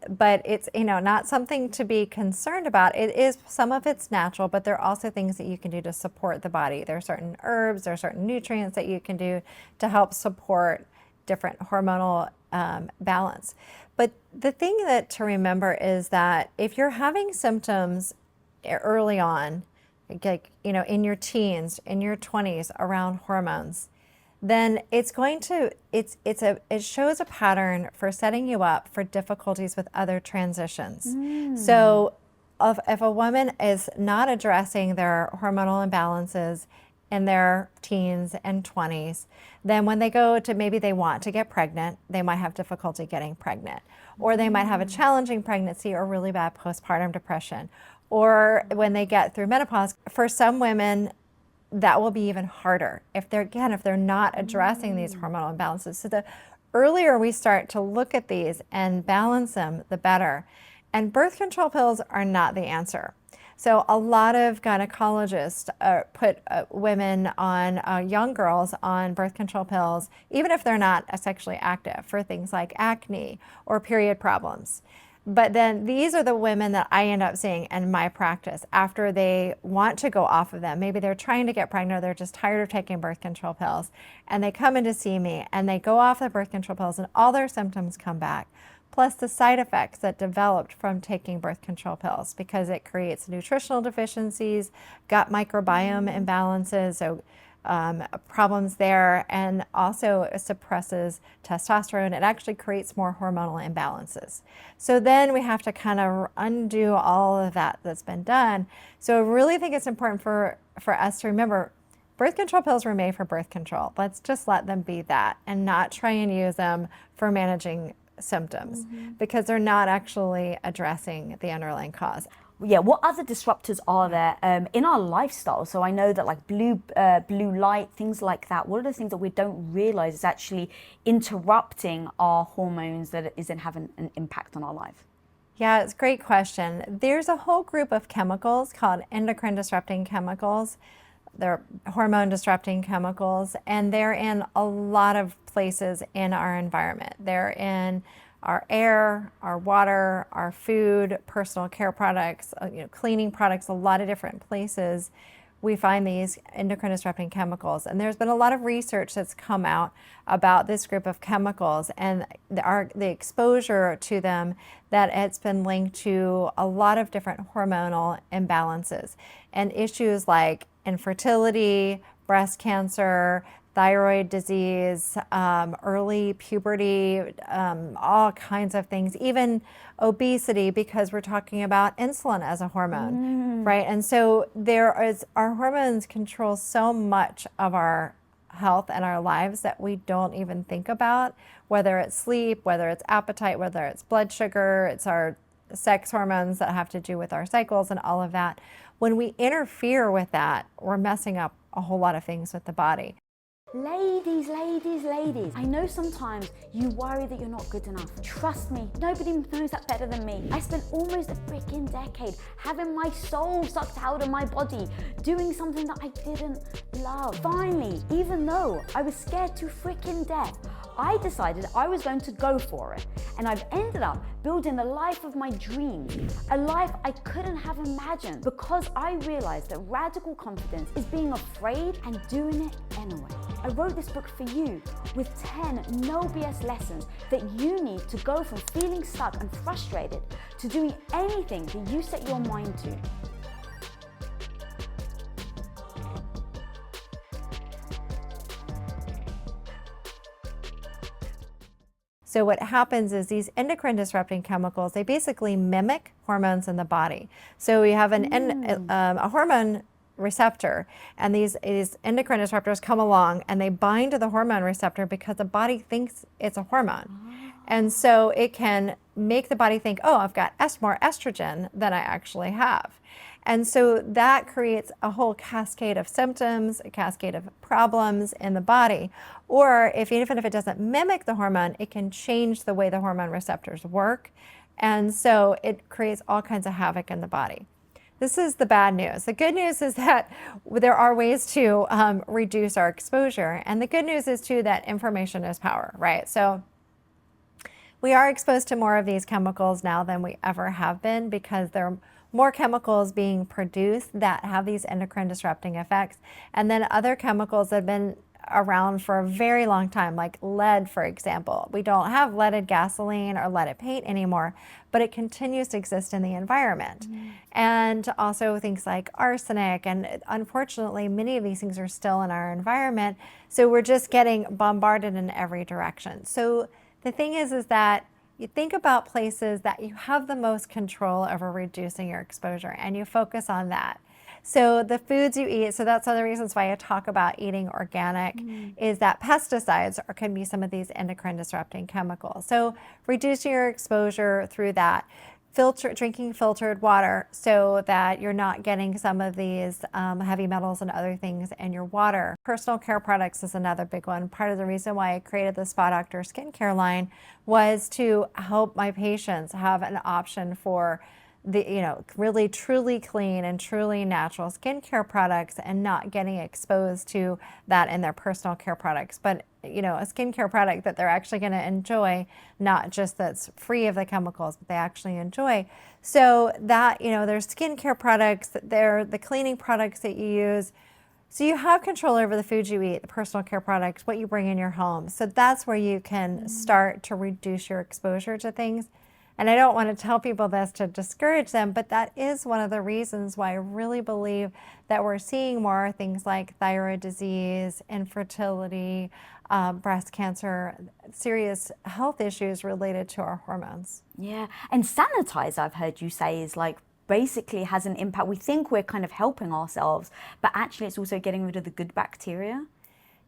But it's, not something to be concerned about. It is, some of it's natural, but there are also things that you can do to support the body. There are certain herbs, there are certain nutrients that you can do to help support different hormonal balance. But the thing to remember is that if you're having symptoms early on, like, in your teens, in your 20s around hormones, then it shows a pattern for setting you up for difficulties with other transitions. So if a woman is not addressing their hormonal imbalances in their teens and 20s, then when they go to, maybe they want to get pregnant, they might have difficulty getting pregnant, or they might have a challenging pregnancy or really bad postpartum depression. Or when they get through menopause, for some women, that will be even harder if they're not addressing these hormonal imbalances. So the earlier we start to look at these and balance them, the better. And birth control pills are not the answer. So a lot of gynecologists put women on, young girls on birth control pills, even if they're not sexually active, for things like acne or period problems. But then these are the women that I end up seeing in my practice after they want to go off of them. Maybe they're trying to get pregnant, or they're just tired of taking birth control pills, and they come in to see me and they go off the birth control pills and all their symptoms come back, plus the side effects that developed from taking birth control pills, because it creates nutritional deficiencies, gut microbiome imbalances, so problems there, and also suppresses testosterone. It actually creates more hormonal imbalances. So then we have to kind of undo all of that that's been done. So I really think it's important for us to remember birth control pills were made for birth control. Let's just let them be that and not try and use them for managing symptoms, because they're not actually addressing the underlying cause. Yeah, what other disruptors are there in our lifestyle? So I know that like blue light, things like that. What are the things that we don't realize is actually interrupting our hormones that isn't having an impact on our life? Yeah, it's a great question. There's a whole group of chemicals called endocrine disrupting chemicals. They're hormone disrupting chemicals, and they're in a lot of places in our environment. They're in our air, our water, our food, personal care products, cleaning products, a lot of different places we find these endocrine disrupting chemicals. And there's been a lot of research that's come out about this group of chemicals and the exposure to them, that it's been linked to a lot of different hormonal imbalances and issues like infertility, breast cancer, thyroid disease, early puberty, all kinds of things, even obesity, because we're talking about insulin as a hormone, right? And so our hormones control so much of our health and our lives that we don't even think about, whether it's sleep, whether it's appetite, whether it's blood sugar, it's our sex hormones that have to do with our cycles and all of that. When we interfere with that, we're messing up a whole lot of things with the body. Ladies, I know sometimes you worry that you're not good enough. Trust me, nobody knows that better than me. I spent almost a freaking decade having my soul sucked out of my body, doing something that I didn't love. Finally, even though I was scared to freaking death, I decided I was going to go for it. And I've ended up building the life of my dreams, a life I couldn't have imagined, because I realized that radical confidence is being afraid and doing it anyway. I wrote this book for you with 10 no BS lessons that you need to go from feeling stuck and frustrated to doing anything that you set your mind to. So what happens is these endocrine disrupting chemicals, they basically mimic hormones in the body. So we have a hormone receptor, and these endocrine disruptors come along and they bind to the hormone receptor because the body thinks it's a hormone. And so it can make the body think, oh, I've got more estrogen than I actually have. And so that creates a whole cascade of symptoms, a cascade of problems in the body. Or even if it doesn't mimic the hormone, it can change the way the hormone receptors work. And so it creates all kinds of havoc in the body. This is the bad news. The good news is that there are ways to reduce our exposure. And the good news is too that information is power, right? So we are exposed to more of these chemicals now than we ever have been, because there are more chemicals being produced that have these endocrine disrupting effects. And then other chemicals that have been around for a very long time, like lead, for example. We don't have leaded gasoline or leaded paint anymore, but it continues to exist in the environment. And also things like arsenic, and unfortunately, many of these things are still in our environment. So we're just getting bombarded in every direction. So the thing is that you think about places that you have the most control over reducing your exposure, and you focus on that. So the foods you eat, so that's one of the reasons why I talk about eating organic, is that pesticides can be some of these endocrine disrupting chemicals. So reducing your exposure through that. Drinking filtered water so that you're not getting some of these heavy metals and other things in your water. Personal care products is another big one. Part of the reason why I created the Spa Doctor skincare line was to help my patients have an option for the really truly clean and truly natural skincare products, and not getting exposed to that in their personal care products, but a skincare product that they're actually going to enjoy, not just that's free of the chemicals, but they actually enjoy. So that there's skincare products, they're the cleaning products that you use. So you have control over the foods you eat, the personal care products, what you bring in your home. So that's where you can start to reduce your exposure to things. And I don't want to tell people this to discourage them, but that is one of the reasons why I really believe that we're seeing more things like thyroid disease, infertility, breast cancer, serious health issues related to our hormones. Yeah, and sanitize, I've heard you say, is like basically has an impact. We think we're kind of helping ourselves, but actually it's also getting rid of the good bacteria.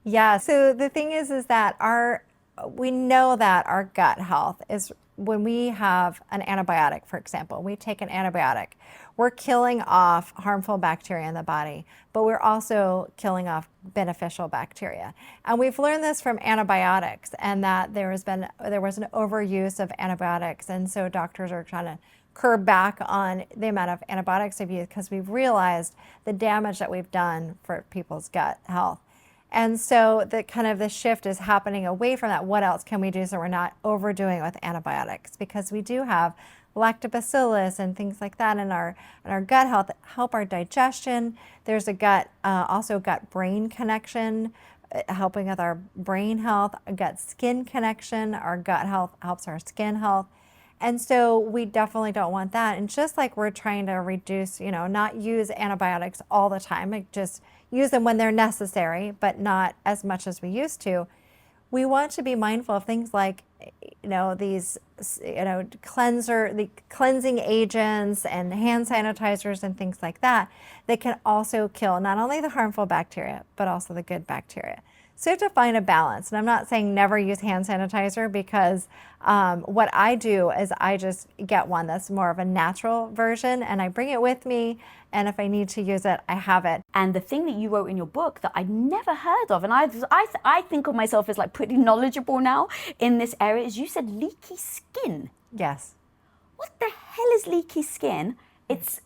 Yeah, so the thing is that we know that our gut health is when we have an antibiotic, for example, we take an antibiotic, we're killing off harmful bacteria in the body, but we're also killing off beneficial bacteria. And we've learned this from antibiotics, and that there was an overuse of antibiotics, and so doctors are trying to curb back on the amount of antibiotics they've used because we've realized the damage that we've done for people's gut health. And so the shift is happening away from that. What else can we do so we're not overdoing it with antibiotics? Because we do have lactobacillus and things like that in our gut health that help our digestion. There's a also gut-brain connection, helping with our brain health, a gut-skin connection. Our gut health helps our skin health. And so we definitely don't want that. And just like we're trying to reduce, not use antibiotics all the time, like just use them when they're necessary, but not as much as we used to. We want to be mindful of things like, these, the cleansing agents and hand sanitizers and things like that can also kill not only the harmful bacteria, but also the good bacteria. So you have to find a balance. And I'm not saying never use hand sanitizer, because what I do is I just get one that's more of a natural version and I bring it with me. And if I need to use it, I have it. And the thing that you wrote in your book that I'd never heard of, and I think of myself as like pretty knowledgeable now in this area, is you said leaky skin. Yes. What the hell is leaky skin? It's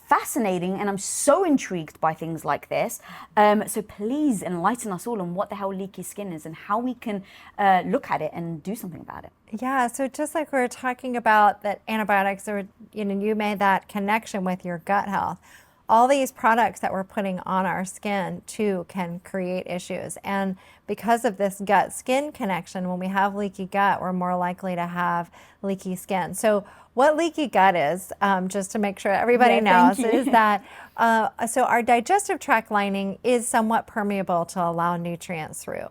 fascinating, and I'm so intrigued by things like this. So please enlighten us all on what the hell leaky skin is and how we can look at it and do something about it. Yeah, so just like we were talking about that antibiotics, you made that connection with your gut health. All these products that we're putting on our skin too can create issues. And because of this gut-skin connection, when we have leaky gut, we're more likely to have leaky skin. So what leaky gut is, just to make sure everybody knows, is that so our digestive tract lining is somewhat permeable to allow nutrients through.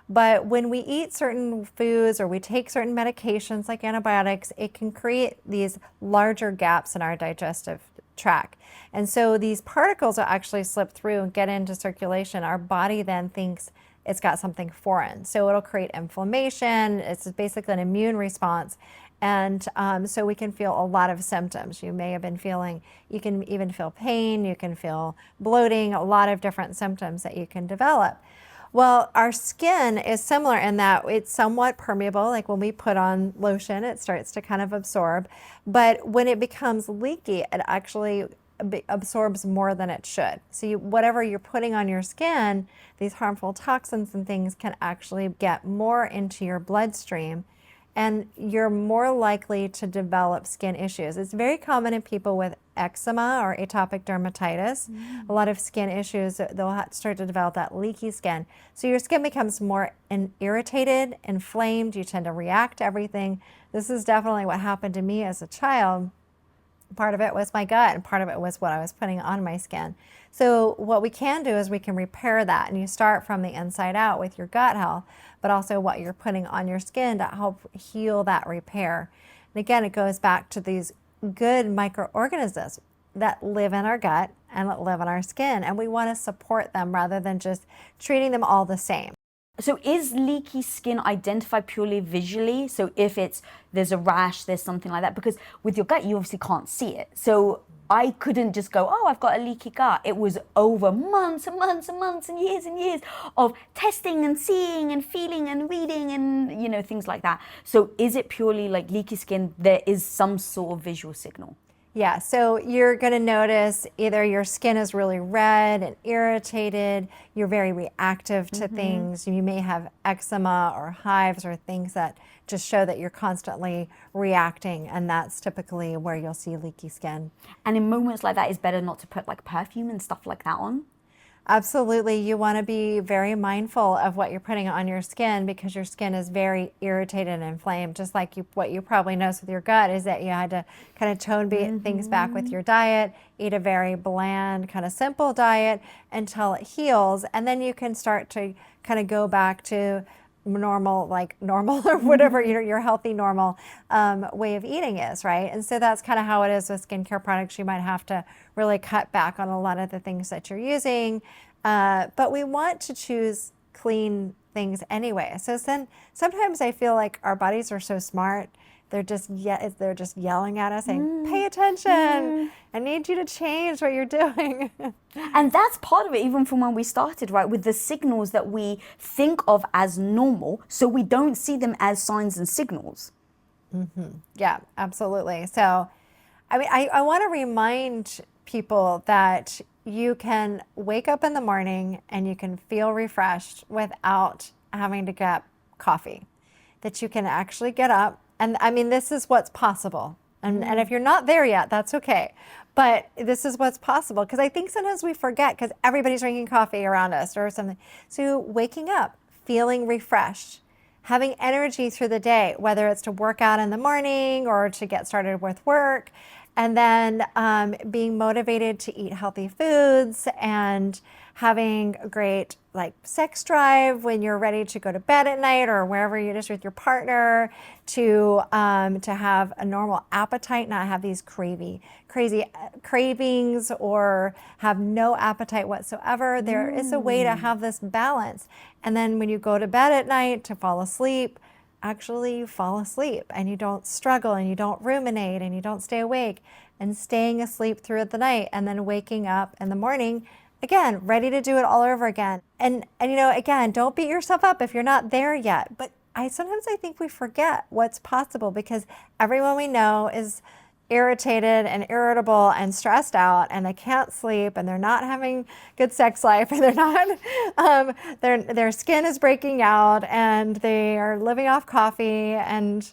But when we eat certain foods or we take certain medications like antibiotics, it can create these larger gaps in our digestive tract. And so these particles will actually slip through and get into circulation. Our body then thinks it's got something foreign. So it'll create inflammation. It's basically an immune response. And so we can feel a lot of symptoms. You can even feel pain, you can feel bloating, a lot of different symptoms that you can develop. Well, our skin is similar in that it's somewhat permeable. Like when we put on lotion, it starts to kind of absorb. But when it becomes leaky, it actually absorbs more than it should. So whatever you're putting on your skin, these harmful toxins and things can actually get more into your bloodstream, and you're more likely to develop skin issues. It's very common in people with eczema or atopic dermatitis. A lot of skin issues, they'll start to develop that leaky skin. So your skin becomes more irritated, inflamed, you tend to react to everything. This is definitely what happened to me as a child. Part of it was my gut, and part of it was what I was putting on my skin. So what we can do is we can repair that, and you start from the inside out with your gut health, but also what you're putting on your skin to help heal that repair. And again, it goes back to these good microorganisms that live in our gut and that live in our skin, and we want to support them rather than just treating them all the same. So is leaky skin identified purely visually? So if there's a rash, there's something like that, because with your gut, you obviously can't see it. So I couldn't just go, oh, I've got a leaky gut. It was over months and months and months and years of testing and seeing and feeling and reading and, things like that. So is it purely like leaky skin? There is some sort of visual signal. Yeah, so you're going to notice either your skin is really red and irritated, you're very reactive to things, you may have eczema or hives or things that just show that you're constantly reacting, and that's typically where you'll see leaky skin. And in moments like that, it's better not to put like perfume and stuff like that on? Absolutely. You want to be very mindful of what you're putting on your skin because your skin is very irritated and inflamed. Just like what you probably noticed with your gut is that you had to kind of tone things back with your diet, eat a very bland, kind of simple diet until it heals. And then you can start to kind of go back to normal, like normal or whatever your healthy, normal way of eating is, right? And so that's kind of how it is with skincare products. You might have to really cut back on a lot of the things that you're using, but we want to choose clean things anyway. So then sometimes I feel like our bodies are so smart. They're just yelling at us saying, pay attention. I need you to change what you're doing. And that's part of it, even from when we started, right? With the signals that we think of as normal, so we don't see them as signs and signals. Yeah, absolutely. So, I mean, I want to remind people that you can wake up in the morning and you can feel refreshed without having to get coffee. That you can actually get up. And I mean, this is what's possible. And if you're not there yet, that's okay. But this is what's possible. Because I think sometimes we forget because everybody's drinking coffee around us or something. So waking up, feeling refreshed, having energy through the day, whether it's to work out in the morning or to get started with work, and then being motivated to eat healthy foods and having a great like sex drive when you're ready to go to bed at night or wherever you're just with your partner, to have a normal appetite, not have these crazy cravings or have no appetite whatsoever. There is a way to have this balance. And then when you go to bed at night to fall asleep, actually you fall asleep and you don't struggle and you don't ruminate and you don't stay awake and staying asleep through the night and then waking up in the morning again, ready to do it all over again. And you know, again, don't beat yourself up if you're not there yet. But sometimes I think we forget what's possible because everyone we know is irritated and irritable and stressed out and they can't sleep and they're not having good sex life and they're not their skin is breaking out and they are living off coffee and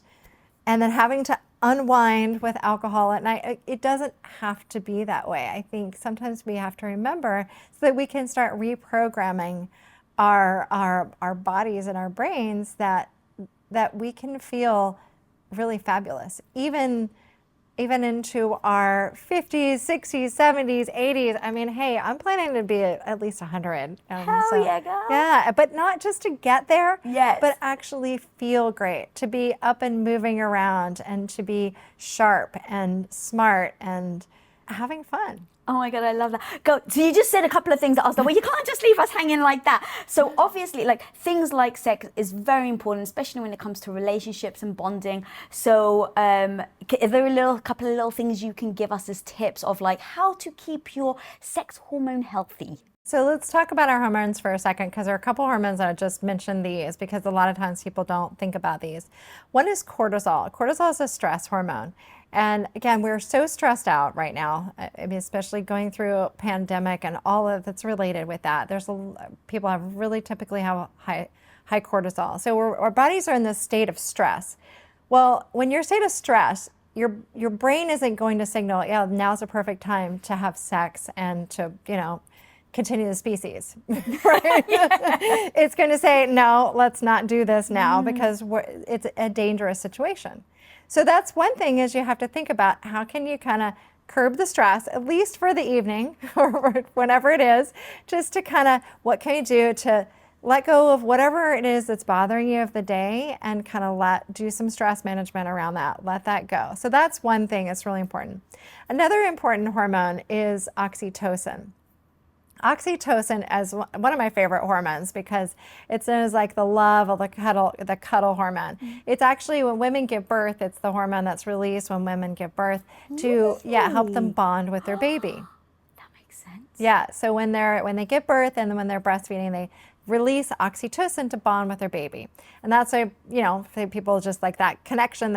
then having to unwind with alcohol at night. It doesn't have to be that way. I think sometimes we have to remember so that we can start reprogramming our bodies and our brains that we can feel really fabulous even into our 50s, 60s, 70s, 80s. I mean, hey, I'm planning to be at least 100. Hell yeah, girl. Yeah, but not just to get there, Yes. but actually feel great, to be up and moving around and to be sharp and smart and having fun. Oh my God, I love that. Go. So you just said a couple of things that I was like, well, you can't just leave us hanging like that. So obviously, like things like sex is very important, especially when it comes to relationships and bonding. So are there a couple of little things you can give us as tips of like how to keep your sex hormone healthy? So let's talk about our hormones for a second because there are a couple hormones. I just mentioned these because a lot of times people don't think about these. One is cortisol. Cortisol is a stress hormone. And again, we're so stressed out right now, I mean, especially going through a pandemic and all of that's related with that. People have really typically have high cortisol. So our bodies are in this state of stress. Well, when you're in a state of stress, your brain isn't going to signal, yeah, now's the perfect time to have sex and to, continue the species, right? It's going to say, no, let's not do this now because it's a dangerous situation. So that's one thing is you have to think about how can you kind of curb the stress, at least for the evening or whenever it is, just to kind of, what can you do to let go of whatever it is that's bothering you of the day and kind of do some stress management around that, let that go. So that's one thing that's really important. Another important hormone is oxytocin. Oxytocin is one of my favorite hormones because it's known as like the love or the cuddle hormone. It's actually when women give birth, it's the hormone that's released when women give birth to help them bond with their baby. That makes sense. Yeah, so when they give birth and when they're breastfeeding, they release oxytocin to bond with their baby. And that's people just like that connection,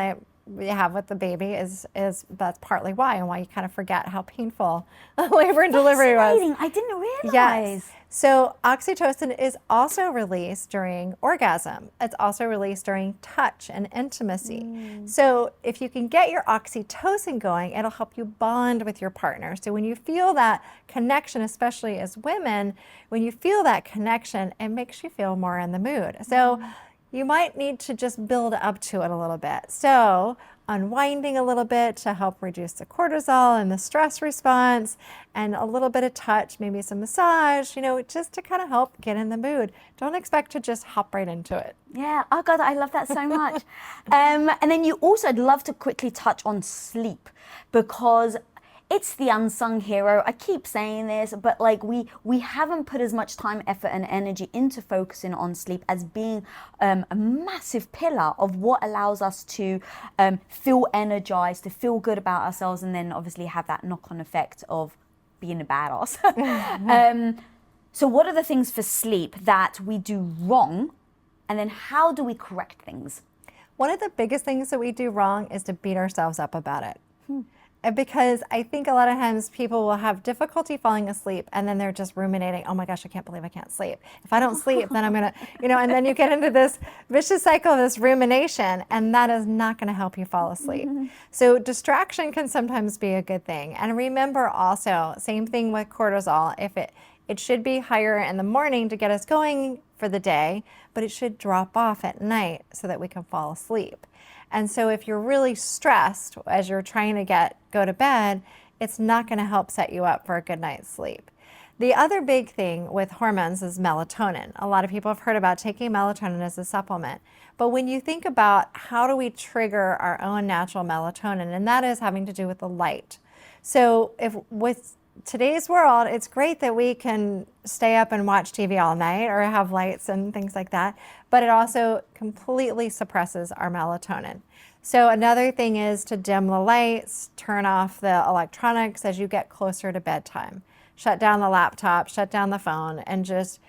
we have with the baby is that's partly why, and why you kind of forget how painful labor and delivery was. Fascinating. I didn't realize. Yes. So oxytocin is also released during orgasm. It's also released during touch and intimacy. So if you can get your oxytocin going, it'll help you bond with your partner. So when you feel that connection, especially as women, when you feel that connection, it makes you feel more in the mood. So you might need to just build up to it a little bit. So unwinding a little bit to help reduce the cortisol and the stress response, and a little bit of touch, maybe some massage, just to kind of help get in the mood. Don't expect to just hop right into it. Yeah, oh God, I love that so much. And then you also, I'd love to quickly touch on sleep, because it's the unsung hero. I keep saying this, but like we haven't put as much time, effort, and energy into focusing on sleep as being a massive pillar of what allows us to feel energized, to feel good about ourselves, and then obviously have that knock-on effect of being a badass. So what are the things for sleep that we do wrong, and then how do we correct things? One of the biggest things that we do wrong is to beat ourselves up about it. Because I think a lot of times people will have difficulty falling asleep, and then they're just ruminating, oh my gosh, I can't believe I can't sleep. If I don't sleep, then I'm gonna, and then you get into this vicious cycle of this rumination, and that is not gonna help you fall asleep. So distraction can sometimes be a good thing. And remember also, same thing with cortisol, if it should be higher in the morning to get us going for the day, but it should drop off at night so that we can fall asleep. And so if you're really stressed as you're trying to go to bed, it's not going to help set you up for a good night's sleep. The other big thing with hormones is melatonin. A lot of people have heard about taking melatonin as a supplement. But when you think about how do we trigger our own natural melatonin, and that is having to do with the light. So with today's world, it's great that we can stay up and watch TV all night or have lights and things like that, but it also completely suppresses our melatonin. So another thing is to dim the lights, turn off the electronics as you get closer to bedtime. Shut down the laptop, shut down the phone, and just,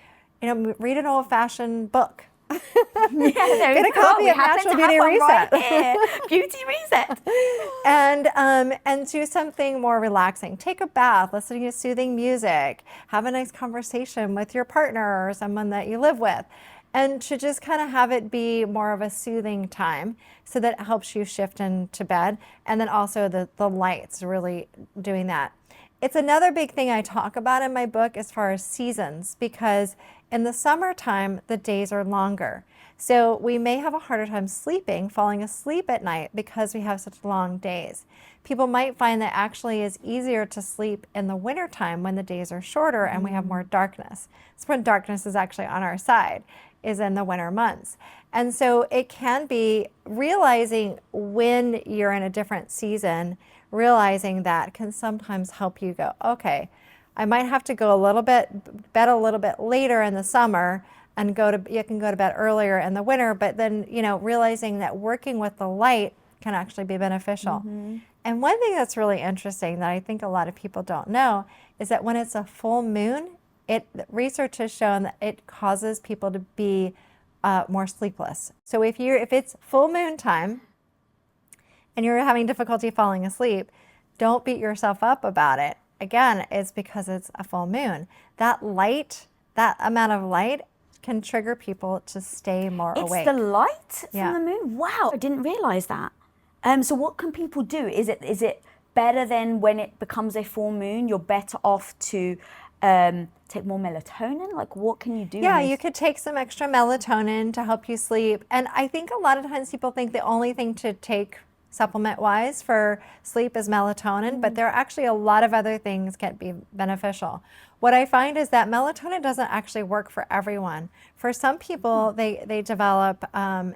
read an old-fashioned book. Get a copy of Natural Beauty Reset. Beauty Reset. And do something more relaxing. Take a bath, listen to soothing music, have a nice conversation with your partner or someone that you live with, and to just kind of have it be more of a soothing time so that it helps you shift into bed. And then also the lights, really doing that. It's another big thing I talk about in my book as far as seasons, because in the summertime, the days are longer. So we may have a harder time falling asleep at night because we have such long days. People might find that actually it's easier to sleep in the wintertime when the days are shorter and we have more darkness. It's when darkness is actually on our side, is in the winter months. And so it can be realizing when you're in a different season, realizing that can sometimes help you go, okay, I might have to go bed a little bit later in the summer, and you can go to bed earlier in the winter, but then, realizing that working with the light can actually be beneficial. And one thing that's really interesting that I think a lot of people don't know is that when it's a full moon, research has shown that it causes people to be more sleepless. So if it's full moon time and you're having difficulty falling asleep, don't beat yourself up about it. Again, it's because it's a full moon. That amount of light can trigger people to stay more awake. It's the light from the moon? Wow, I didn't realize that. So what can people do? Is it better than when it becomes a full moon, you're better off to take more melatonin? Like, what can you do? Yeah, you could take some extra melatonin to help you sleep. And I think a lot of times people think the only thing to take supplement-wise for sleep is melatonin, but there are actually a lot of other things can be beneficial. What I find is that melatonin doesn't actually work for everyone. For some people, they develop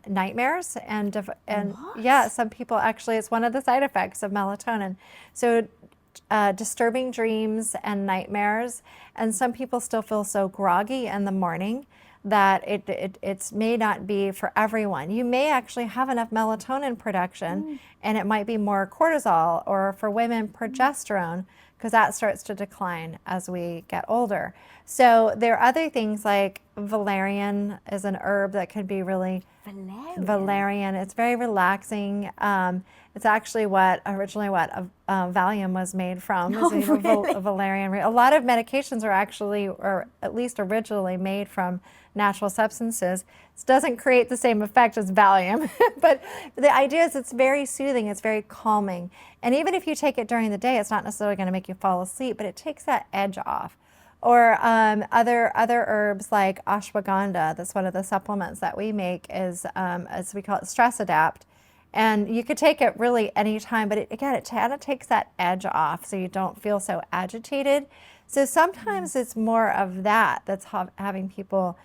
nightmares, and yeah, some people actually, it's one of the side effects of melatonin. So disturbing dreams and nightmares, and some people still feel so groggy in the morning that it may not be for everyone. You may actually have enough melatonin production, and it might be more cortisol, or for women, progesterone, because that starts to decline as we get older. So there are other things like valerian is an herb that could be really Valerian. It's very relaxing. It's actually originally what Valium was made from. Oh, is really? Valerian. A lot of medications are actually, or at least originally, made from natural substances. It doesn't create the same effect as Valium, but the idea is it's very soothing. It's very calming. And even if you take it during the day, it's not necessarily going to make you fall asleep, but it takes that edge off. Or other herbs like ashwagandha. That's one of the supplements that we make, is as we call it, Stress Adapt. And you could take it really anytime, but it kind of takes that edge off so you don't feel so agitated. So sometimes it's more of that's having people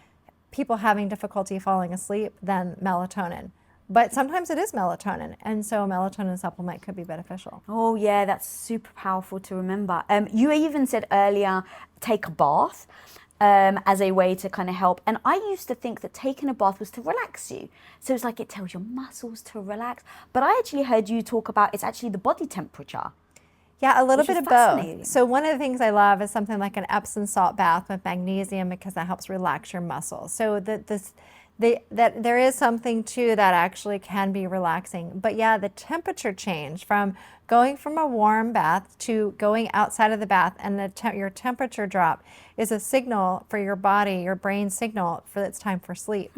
having difficulty falling asleep than melatonin. But sometimes it is melatonin, and so a melatonin supplement could be beneficial. Oh yeah, that's super powerful to remember. You even said earlier, take a bath as a way to kind of help. And I used to think that taking a bath was to relax you. So it's like it tells your muscles to relax. But I actually heard you talk about it's actually the body temperature. Yeah, a little Which bit is of fascinating. both. So one of the things I love is something like an Epsom salt bath with magnesium, because that helps relax your muscles. So that there is something to that actually can be relaxing. But yeah, the temperature change from going from a warm bath to going outside of the bath, and your temperature drop is a signal for your body, your brain signal for it's time for sleep.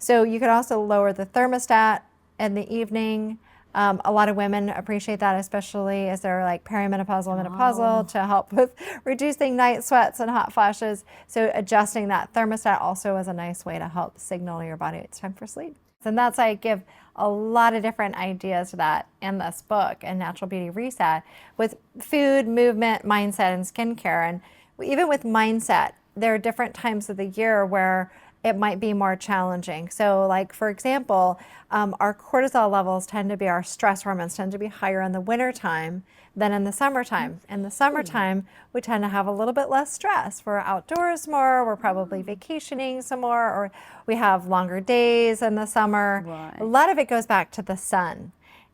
So you could also lower the thermostat in the evening. A lot of women appreciate that, especially as they're like perimenopausal, menopausal, to help with reducing night sweats and hot flashes. So adjusting that thermostat also is a nice way to help signal your body it's time for sleep. And that's why I give a lot of different ideas to that in this book, and Natural Beauty Reset, with food, movement, mindset, and skincare. And even with mindset, there are different times of the year where it might be more challenging. So like, for example, our cortisol levels tend to be, our stress hormones tend to be higher in the wintertime than in the summertime. In the summertime, we tend to have a little bit less stress. We're outdoors more, we're probably vacationing some more, or we have longer days in the summer. Right. A lot of it goes back to the sun.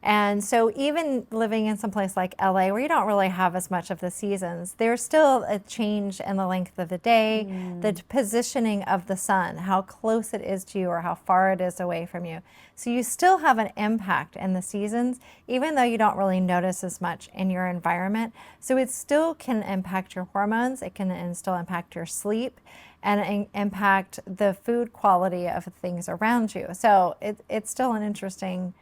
And so even living in some place like LA, where you don't really have as much of the seasons, there's still a change in the length of the day, the positioning of the sun, how close it is to you or how far it is away from you. So you still have an impact in the seasons, even though you don't really notice as much in your environment. So it still can impact your hormones, it can still impact your sleep, and impact the food quality of things around you. So it's still an interesting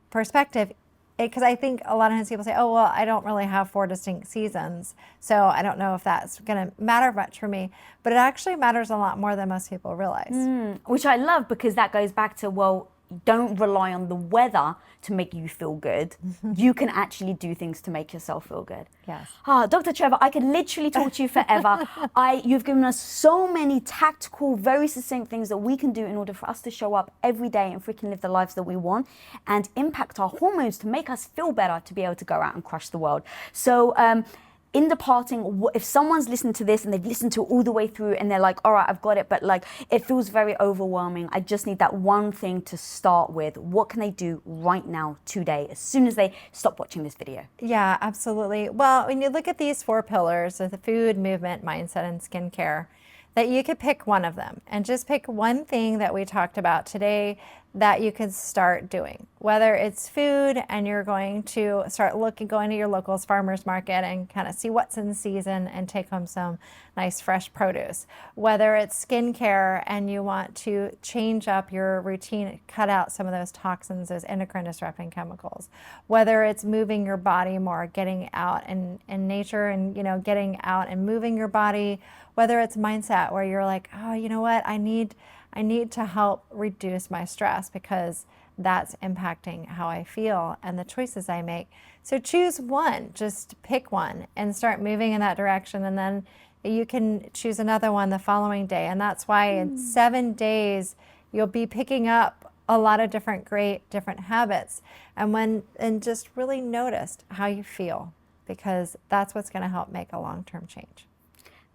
perspective, because I think a lot of times people say, oh, well, I don't really have 4 distinct seasons, so I don't know if that's going to matter much for me. But it actually matters a lot more than most people realize. Which I love, because that goes back to, well, don't rely on the weather to make you feel good. You can actually do things to make yourself feel good. Yes. Dr. Trevor, I could literally talk to you forever. You've given us so many tactical, very succinct things that we can do in order for us to show up every day and freaking live the lives that we want and impact our hormones to make us feel better, to be able to go out and crush the world. So, in departing, if someone's listened to this and they've listened to it all the way through and they're like, all right, I've got it, but like, it feels very overwhelming, I just need that one thing to start with, what can they do right now, today, as soon as they stop watching this video? Yeah, absolutely. Well, when you look at these 4 pillars of the food, movement, mindset, and skincare, that you could pick one of them and just pick one thing that we talked about today that you can start doing. Whether it's food and you're going to start going to your local farmer's market and kind of see what's in season and take home some nice fresh produce. Whether it's skincare and you want to change up your routine, cut out some of those toxins, those endocrine disrupting chemicals. Whether it's moving your body more, getting out in nature and, getting out and moving your body. Whether it's mindset, where you're like, oh, you know what, I need to help reduce my stress because that's impacting how I feel and the choices I make. So choose one, just pick one and start moving in that direction. And then you can choose another one the following day. And that's why in 7 days, you'll be picking up a lot of different habits. And just really notice how you feel, because that's what's going to help make a long-term change.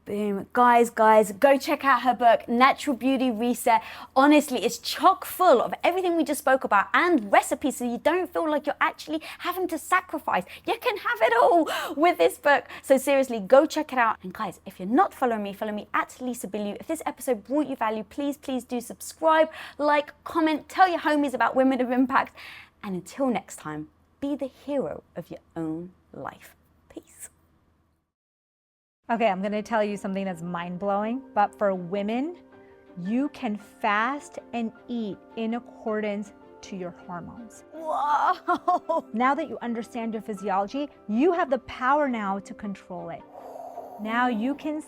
Boom. Guys, go check out her book, Natural Beauty Reset. Honestly, it's chock full of everything we just spoke about and recipes so you don't feel like you're actually having to sacrifice. You can have it all with this book. So seriously, go check it out. And guys, if you're not following me, follow me at Lisa Bilyeu. If this episode brought you value, please do subscribe, like, comment, tell your homies about Women of Impact. And until next time, be the hero of your own life. Peace. Okay, I'm gonna tell you something that's mind-blowing, but for women, you can fast and eat in accordance to your hormones. Whoa! Now that you understand your physiology, you have the power now to control it. Now you can